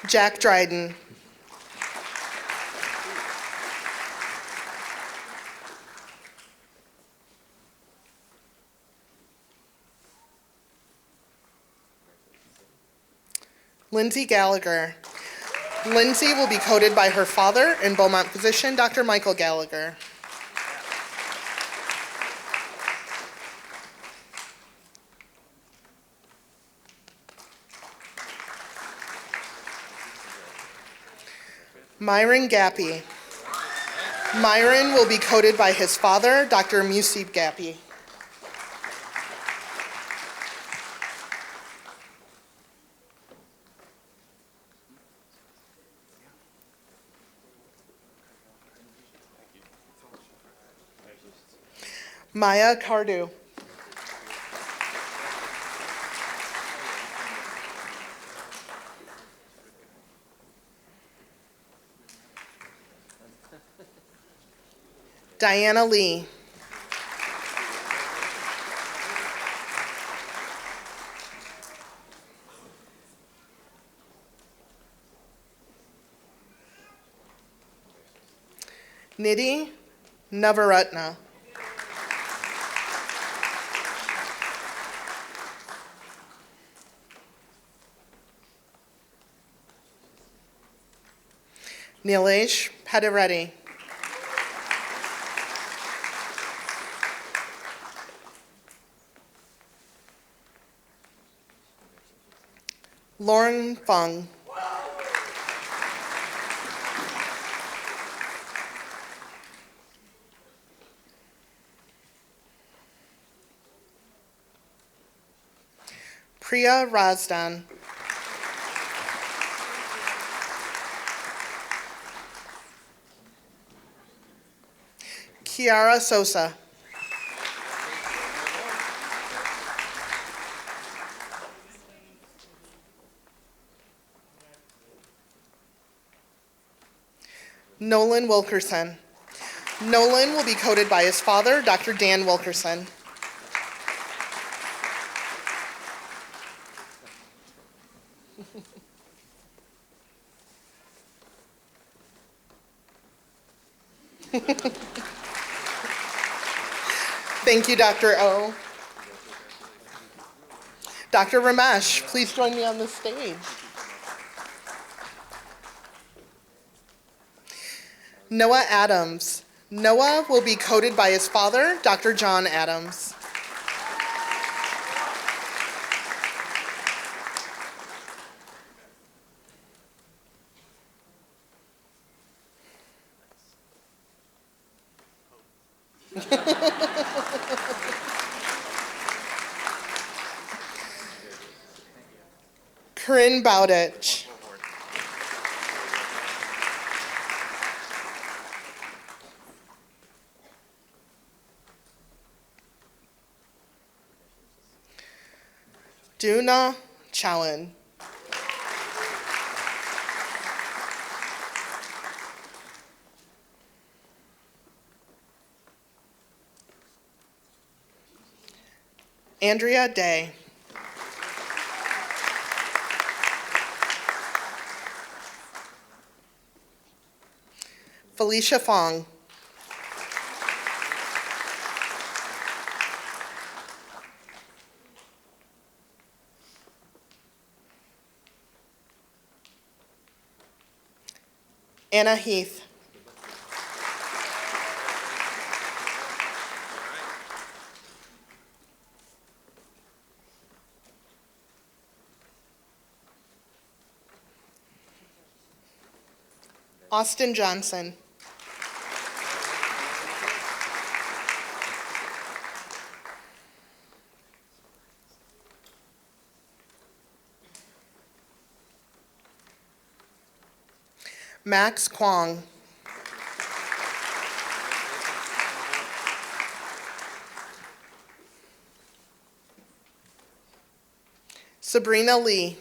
Jack Dryden. Lindsay Gallagher. Lindsay will be coded by her father and Beaumont physician, Dr. Michael Gallagher. Myron Gappy. Myron will be coded by his father, Dr. Musib Gappy. Maya Cardu. Diana Lee. Nidhi Navaratna. Nilesh Padireddy. Lauren Fung. Priya Razdan. Kiara Sosa. Nolan Wilkerson. Nolan will be coded by his father, Dr. Dan Wilkerson. Thank you, Dr. O. Dr. Ramesh, please join me on the stage. Noah Adams. Noah will be coded by his father, Dr. John Adams. Corinne Bowditch. Duna Chowan. Andrea Day. Felicia Fong. Anna Heath. Austin Johnson. Max Kwong. Sabrina Lee.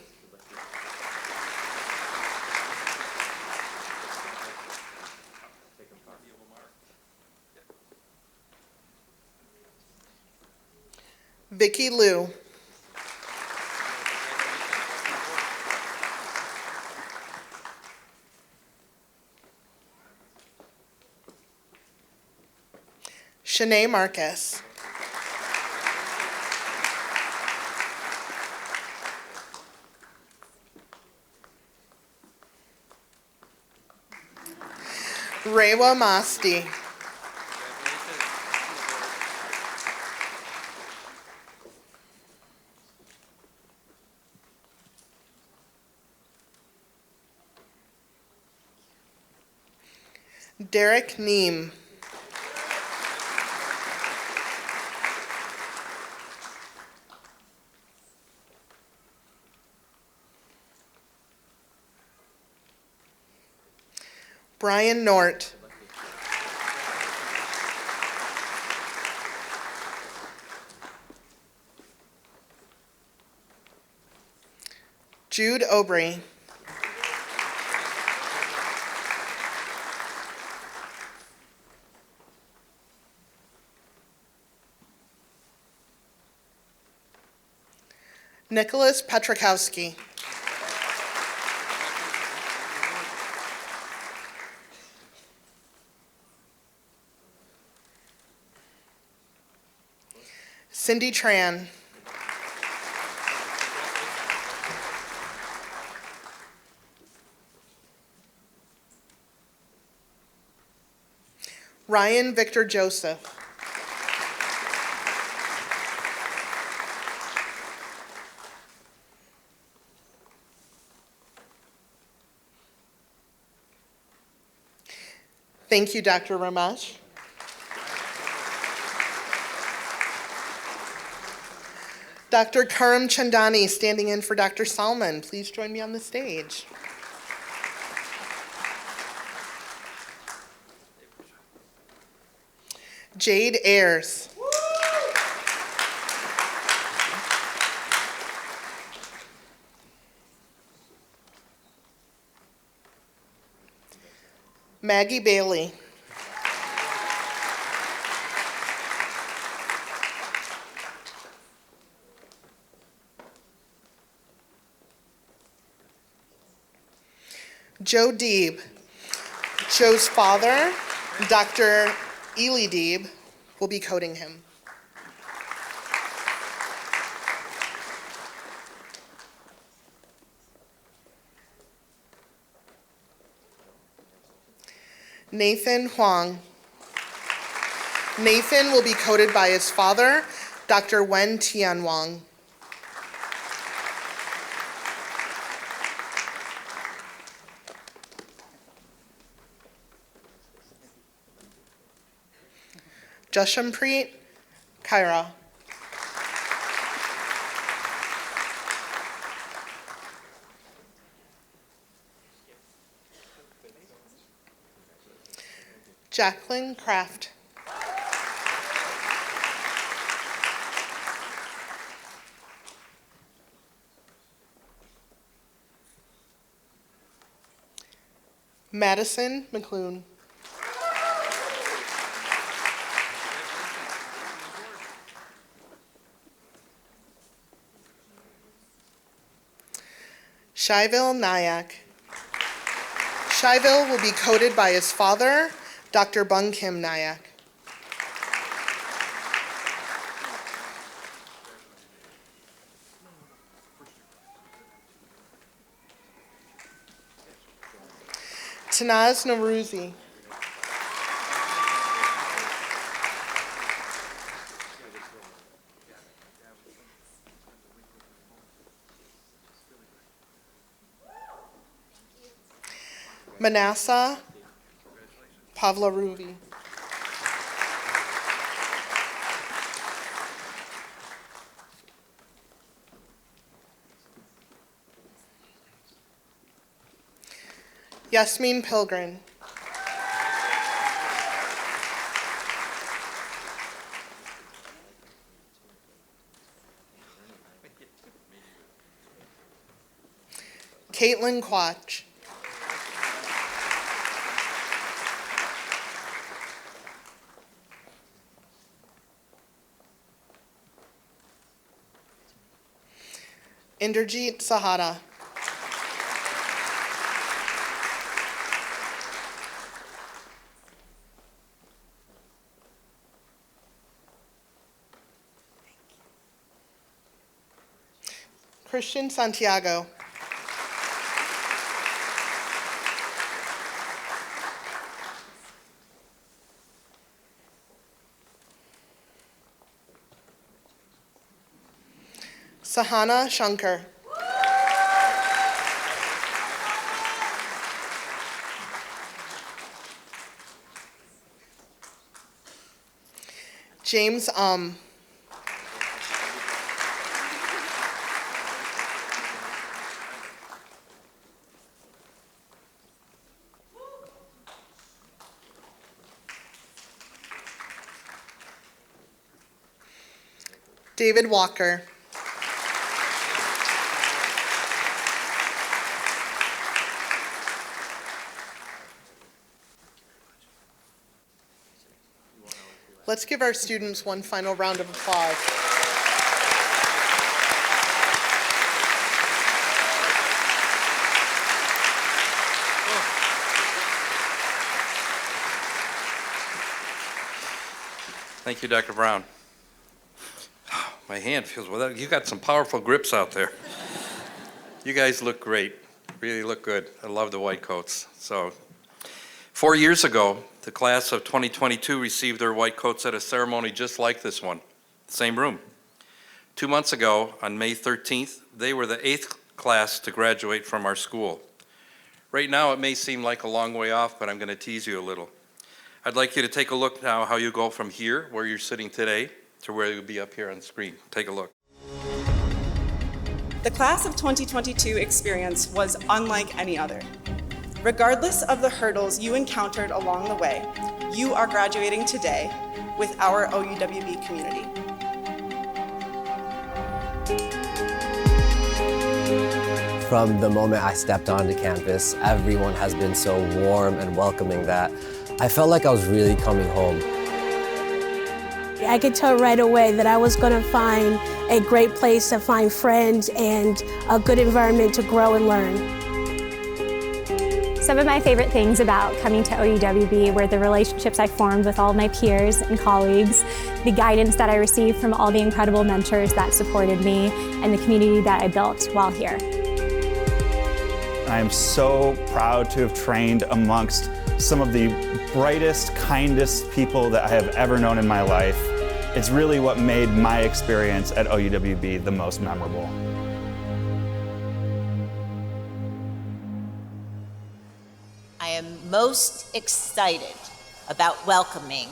Vicky Liu. Shanae Marcus. Rewa Masti. Derek Neem. Brian Nort. Jude Aubry. Nicholas Petrikowski. Cindy Tran. Ryan Victor Joseph. Thank you, Dr. Ramesh. Dr. Karam Chandani, standing in for Dr. Salman. Please join me on the stage. Jade Ayers. Maggie Bailey. Joe Deeb. Joe's father, Dr. Ely Deeb, will be coding him. Nathan Huang. Nathan will be coded by his father, Dr. Wen Tian Wang. Jashampreet Kaira. Jacqueline Kraft. Madison McClune. Shivil Nayak. Shivil will be coded by his father, Dr. Bung Kim Nayak. Tanaz Nawruzi. Manasseh Pavlaruvi. Yasmin Pilgrim. Caitlin Quach. Inderjeet Sahara. Christian Santiago. Sahana Shankar. James David Walker. Let's give our students one final round of applause. Thank you, Dr. Brown. My hand feels, well, you got some powerful grips out there. You guys look great, really look good. I love the white coats. So 4 years ago, the class of 2022 received their white coats at a ceremony just like this one, same room. 2 months ago, on May 13th, they were the 8th class to graduate from our school. Right now, it may seem like a long way off, but I'm going to tease you a little. I'd like you to take a look now how you go from here, where you're sitting today, to where you'll be up here on the screen. Take a look. The class of 2022 experience was unlike any other. Regardless of the hurdles you encountered along the way, you are graduating today with our OUWB community. From the moment I stepped onto campus, everyone has been so warm and welcoming that I felt like I was really coming home. I could tell right away that I was going to find a great place to find friends and a good environment to grow and learn. Some of my favorite things about coming to OUWB were the relationships I formed with all of my peers and colleagues, the guidance that I received from all the incredible mentors that supported me, and the community that I built while here. I am so proud to have trained amongst some of the brightest, kindest people that I have ever known in my life. It's really what made my experience at OUWB the most memorable. I am most excited about welcoming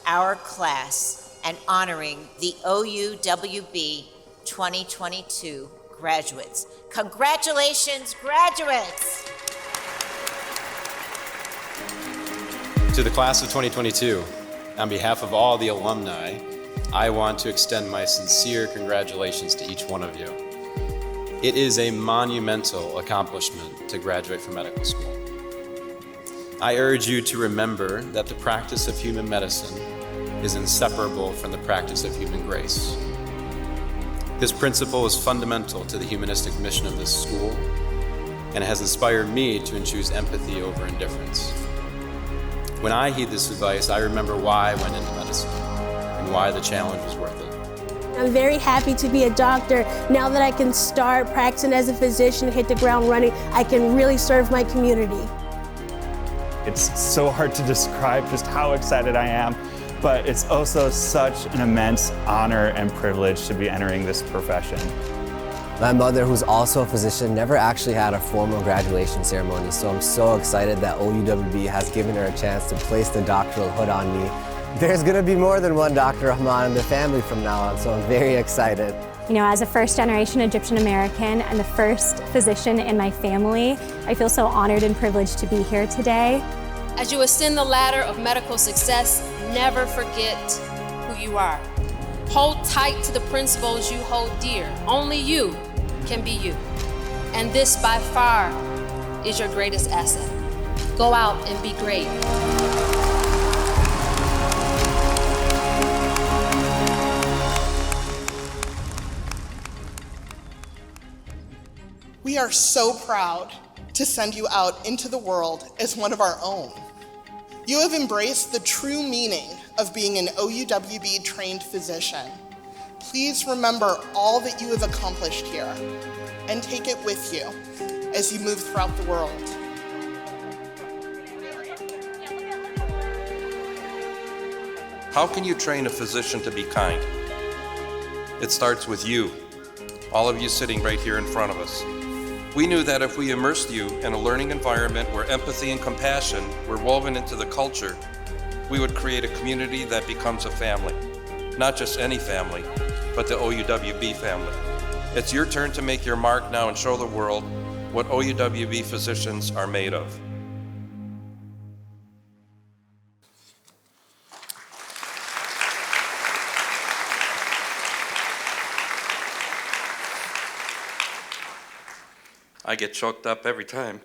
our class and honoring the OUWB 2022 graduates. Congratulations, graduates! To the class of 2022, on behalf of all the alumni, I want to extend my sincere congratulations to each one of you. It is a monumental accomplishment to graduate from medical school. I urge you to remember that the practice of human medicine is inseparable from the practice of human grace. This principle is fundamental to the humanistic mission of this school, and it has inspired me to choose empathy over indifference. When I heed this advice, I remember why I went into medicine and why the challenge was worth it. I'm very happy to be a doctor. Now that I can start practicing as a physician, hit the ground running, I can really serve my community. It's so hard to describe just how excited I am, but it's also such an immense honor and privilege to be entering this profession. My mother, who's also a physician, never actually had a formal graduation ceremony, so I'm so excited that OUWB has given her a chance to place the doctoral hood on me. There's gonna be more than one Dr. Rahman in the family from now on, so I'm very excited. You know, as a first-generation Egyptian American and the first physician in my family, I feel so honored and privileged to be here today. As you ascend the ladder of medical success, never forget who you are. Hold tight to the principles you hold dear. Only you can be you. And this by far is your greatest asset. Go out and be great. We are so proud to send you out into the world as one of our own. You have embraced the true meaning of being an OUWB trained physician. Please remember all that you have accomplished here and take it with you as you move throughout the world. How can you train a physician to be kind? It starts with you, all of you sitting right here in front of us. We knew that if we immersed you in a learning environment where empathy and compassion were woven into the culture, we would create a community that becomes a family. Not just any family, but the OUWB family. It's your turn to make your mark now and show the world what OUWB physicians are made of. I get choked up every time.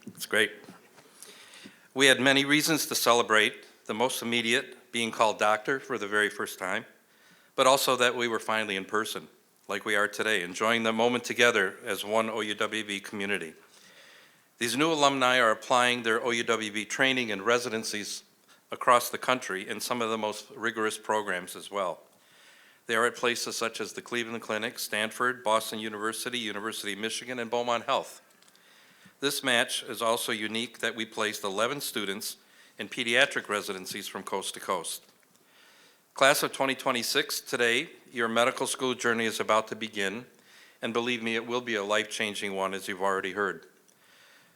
It's great. We had many reasons to celebrate, the most immediate being called doctor for the very first time, but also that we were finally in person, like we are today, enjoying the moment together as one OUWB community. These new alumni are applying their OUWB training and residencies across the country in some of the most rigorous programs as well. They are at places such as the Cleveland Clinic, Stanford, Boston University, University of Michigan, and Beaumont Health. This match is also unique that we placed 11 students in pediatric residencies from coast to coast. Class of 2026, today, your medical school journey is about to begin, and believe me, it will be a life-changing one, as you've already heard.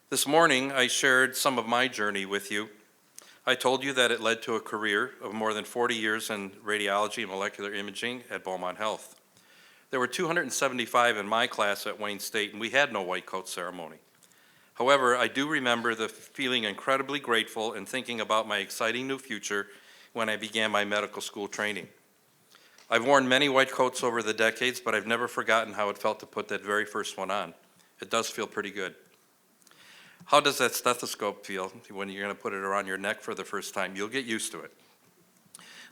This morning, I shared some of my journey with you. I told you that it led to a career of more than 40 years in radiology and molecular imaging at Beaumont Health. There were 275 in my class at Wayne State, and we had no white coat ceremony. However, I do remember the feeling incredibly grateful and thinking about my exciting new future when I began my medical school training. I've worn many white coats over the decades, but I've never forgotten how it felt to put that very first one on. It does feel pretty good. How does that stethoscope feel when you're going to put it around your neck for the first time? You'll get used to it.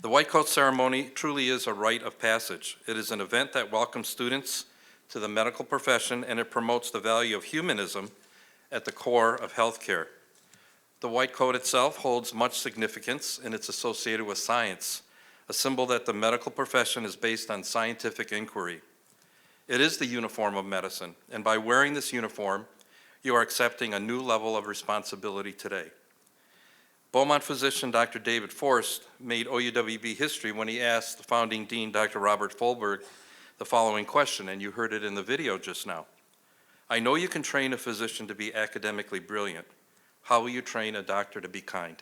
The white coat ceremony truly is a rite of passage. It is an event that welcomes students to the medical profession, and it promotes the value of humanism at the core of healthcare. The white coat itself holds much significance, and it's associated with science, a symbol that the medical profession is based on scientific inquiry. It is the uniform of medicine, and by wearing this uniform, you are accepting a new level of responsibility today. Beaumont physician Dr. David Forst made OUWB history when he asked the founding dean, Dr. Robert Folberg, the following question, and you heard it in the video just now. I know you can train a physician to be academically brilliant. How will you train a doctor to be kind?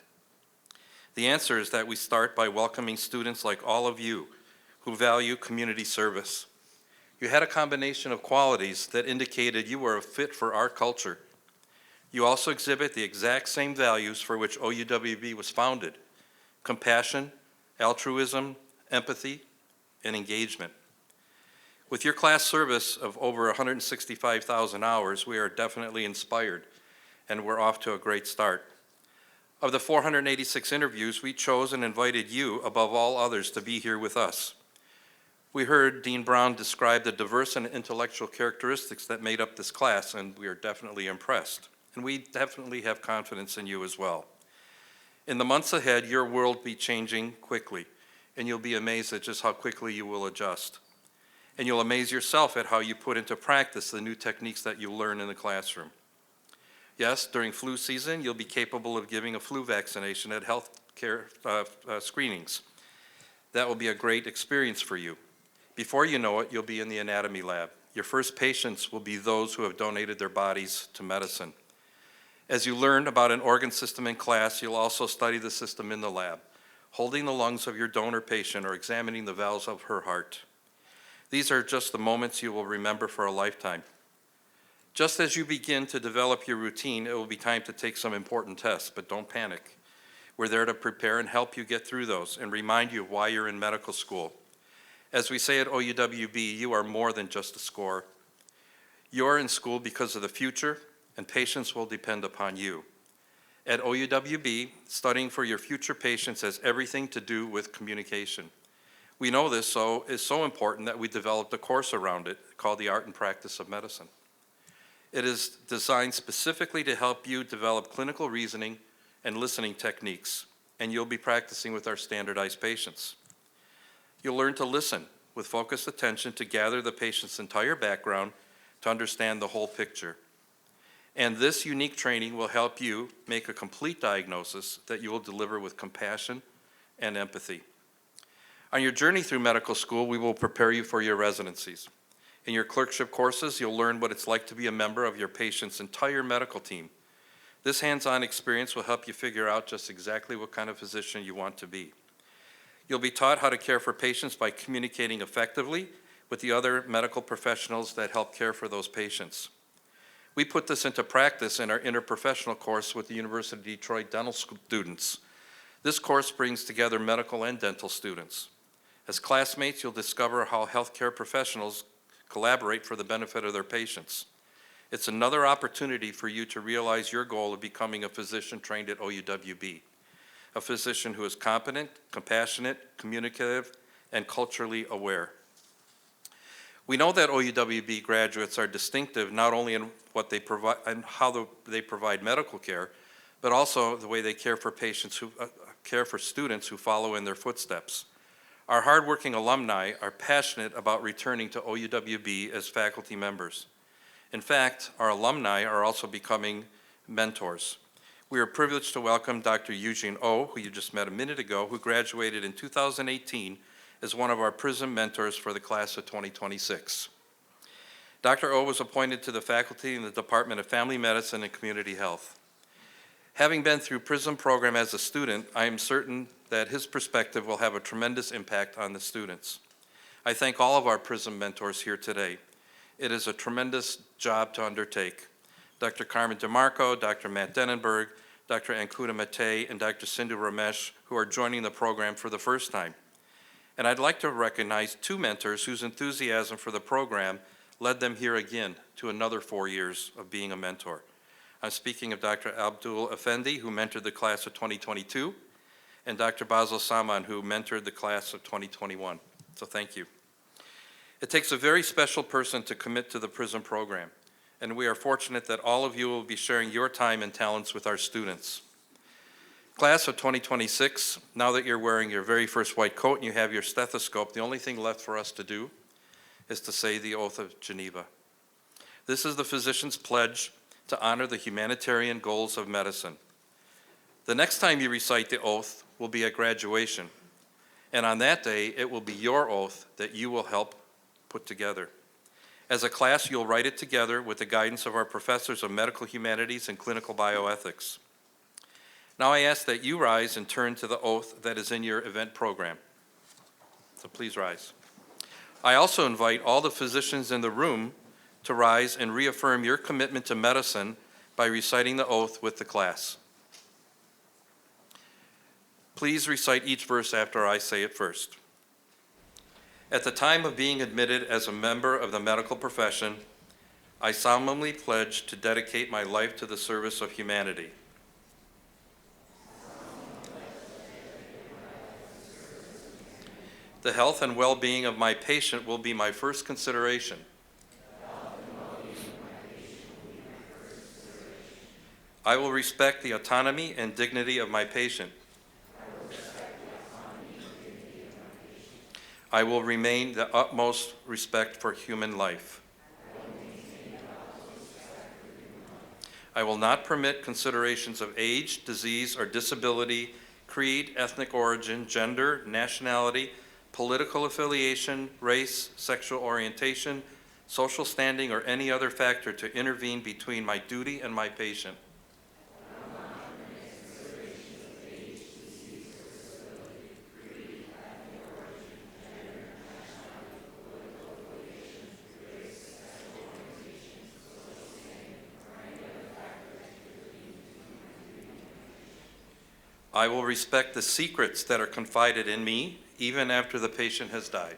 The answer is that we start by welcoming students like all of you who value community service. You had a combination of qualities that indicated you were a fit for our culture. You also exhibit the exact same values for which OUWB was founded: compassion, altruism, empathy, and engagement. With your class service of over 165,000 hours, we are definitely inspired, and we're off to a great start. Of the 486 interviews, we chose and invited you, above all others, to be here with us. We heard Dean Brown describe the diverse and intellectual characteristics that made up this class, and we are definitely impressed. And we definitely have confidence in you as well. In the months ahead, your world will be changing quickly, and you'll be amazed at just how quickly you will adjust. And you'll amaze yourself at how you put into practice the new techniques that you learn in the classroom. Yes, during flu season, you'll be capable of giving a flu vaccination at health care screenings. That will be a great experience for you. Before you know it, you'll be in the anatomy lab. Your first patients will be those who have donated their bodies to medicine. As you learn about an organ system in class, you'll also study the system in the lab, holding the lungs of your donor patient or examining the valves of her heart. These are just the moments you will remember for a lifetime. Just as you begin to develop your routine, it will be time to take some important tests, but don't panic. We're there to prepare and help you get through those and remind you of why you're in medical school. As we say at OUWB, you are more than just a score. You're in school because of the future, and patients will depend upon you. At OUWB, studying for your future patients has everything to do with communication. We know this is so important that we developed a course around it called the Art and Practice of Medicine. It is designed specifically to help you develop clinical reasoning and listening techniques, and you'll be practicing with our standardized patients. You'll learn to listen with focused attention to gather the patient's entire background to understand the whole picture. And this unique training will help you make a complete diagnosis that you will deliver with compassion and empathy. On your journey through medical school, we will prepare you for your residencies. In your clerkship courses, you'll learn what it's like to be a member of your patient's entire medical team. This hands-on experience will help you figure out just exactly what kind of physician you want to be. You'll be taught how to care for patients by communicating effectively with the other medical professionals that help care for those patients. We put this into practice in our interprofessional course with the University of Detroit dental students. This course brings together medical and dental students. As classmates, you'll discover how healthcare professionals collaborate for the benefit of their patients. It's another opportunity for you to realize your goal of becoming a physician trained at OUWB, a physician who is competent, compassionate, communicative, and culturally aware. We know that OUWB graduates are distinctive not only in what they provide and how they provide medical care, but also the way they care for patients who care for students who follow in their footsteps. Our hardworking alumni are passionate about returning to OUWB as faculty members. In fact, our alumni are also becoming mentors. We are privileged to welcome Dr. Eugene O, who you just met a minute ago, who graduated in 2018 as one of our PRISM mentors for the class of 2026. Dr. O was appointed to the faculty in the Department of Family Medicine and Community Health. Having been through PRISM program as a student, I am certain that his perspective will have a tremendous impact on the students. I thank all of our PRISM mentors here today. It is a tremendous job to undertake. Dr. Carmen DeMarco, Dr. Matt Denenberg, Dr. Ankuta Mate, and Dr. Sindhu Ramesh, who are joining the program for the first time. And I'd like to recognize two mentors whose enthusiasm for the program led them here again to another 4 years of being a mentor. I'm speaking of Dr. Abdul Effendi, who mentored the class of 2022, and Dr. Basil Saman, who mentored the class of 2021. So thank you. It takes a very special person to commit to the PRISM program, and we are fortunate that all of you will be sharing your time and talents with our students. Class of 2026, now that you're wearing your very first white coat and you have your stethoscope, the only thing left for us to do is to say the Oath of Geneva. This is the physician's pledge to honor the humanitarian goals of medicine. The next time you recite the oath will be at graduation, and on that day, it will be your oath that you will help put together. As a class, you'll write it together with the guidance of our professors of medical humanities and clinical bioethics. Now I ask that you rise and turn to the oath that is in your event program. So please rise. I also invite all the physicians in the room to rise and reaffirm your commitment to medicine by reciting the oath with the class. Please recite each verse after I say it first. At the time of being admitted as a member of the medical profession, I solemnly pledge to dedicate my life to the service of humanity. The health and well-being of my patient will be my first consideration. I will respect the autonomy and dignity of my patient. I will remain the utmost respect for human life. I will not permit considerations of age, disease, or disability, creed, ethnic origin, gender, nationality, political affiliation, race, sexual orientation, social standing, or any other factor to intervene between my duty and my patient. I will respect the secrets that are confided in me, even after the patient has died.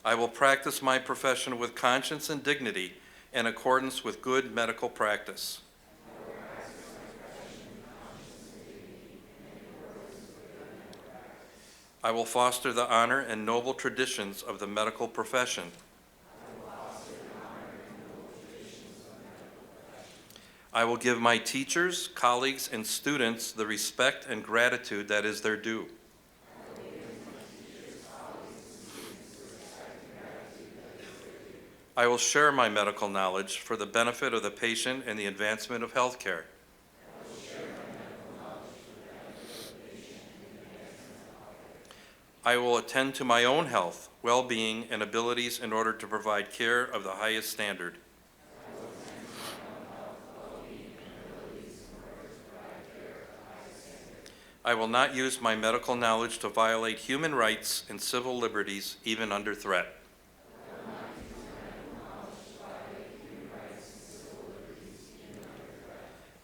I will practice my profession with conscience and dignity in accordance with good medical practice. I will foster the honor and noble traditions of the medical profession. I will give my teachers, colleagues, and students the respect and gratitude that is their due. I will share my medical knowledge for the benefit of the patient and the advancement of health care. I will attend to my own health, well-being, and abilities in order to provide care of the highest standard. I will not use my medical knowledge to violate human rights and civil liberties, even under threat.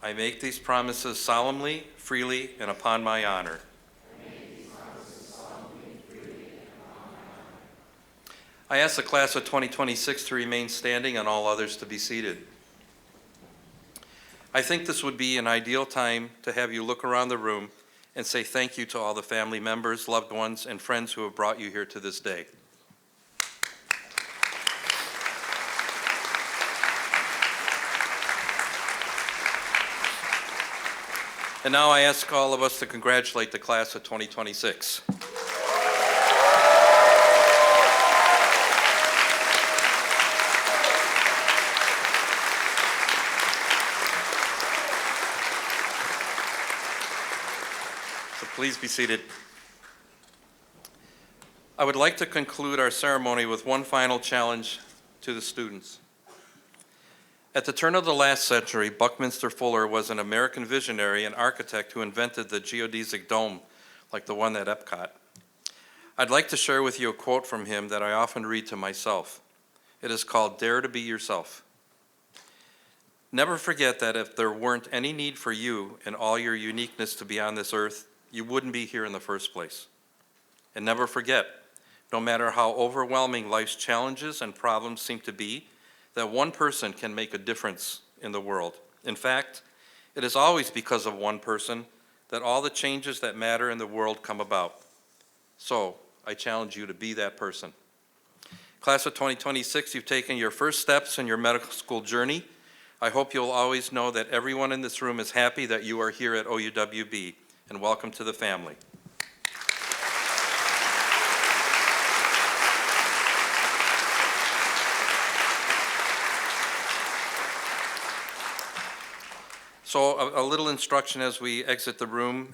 I make these promises solemnly, freely, and upon my honor. I ask the class of 2026 to remain standing and all others to be seated. I think this would be an ideal time to have you look around the room and say thank you to all the family members, loved ones, and friends who have brought you here to this day. And now I ask all of us to congratulate the class of 2026. So please be seated. I would like to conclude our ceremony with one final challenge to the students. At the turn of the last century, Buckminster Fuller was an American visionary and architect who invented the geodesic dome, like the one at Epcot. I'd like to share with you a quote from him that I often read to myself. It is called, "Dare to be yourself." Never forget that if there weren't any need for you and all your uniqueness to be on this earth, you wouldn't be here in the first place. And never forget, no matter how overwhelming life's challenges and problems seem to be, that one person can make a difference in the world. In fact, it is always because of one person that all the changes that matter in the world come about. So, I challenge you to be that person. Class of 2026, you've taken your first steps in your medical school journey. I hope you'll always know that everyone in this room is happy that you are here at OUWB, and welcome to the family. So a little instruction as we exit the room.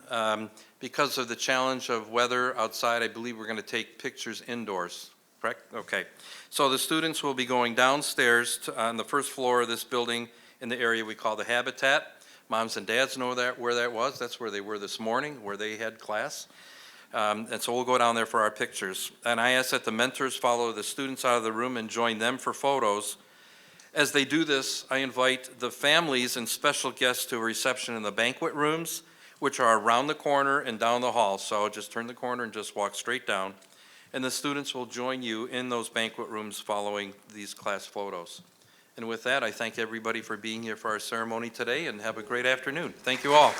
Because of the challenge of weather outside, I believe we're going to take pictures indoors, correct? Okay. So the students will be going downstairs on the first floor of this building in the area we call the Habitat. Moms and dads know where that was. That's where they were this morning, where they had class. And so we'll go down there for our pictures. And I ask that the mentors follow the students out of the room and join them for photos. As they do this, I invite the families and special guests to a reception in the banquet rooms, which are around the corner and down the hall. So just turn the corner and just walk straight down. And the students will join you in those banquet rooms following these class photos. And with that, I thank everybody for being here for our ceremony today, and have a great afternoon. Thank you all.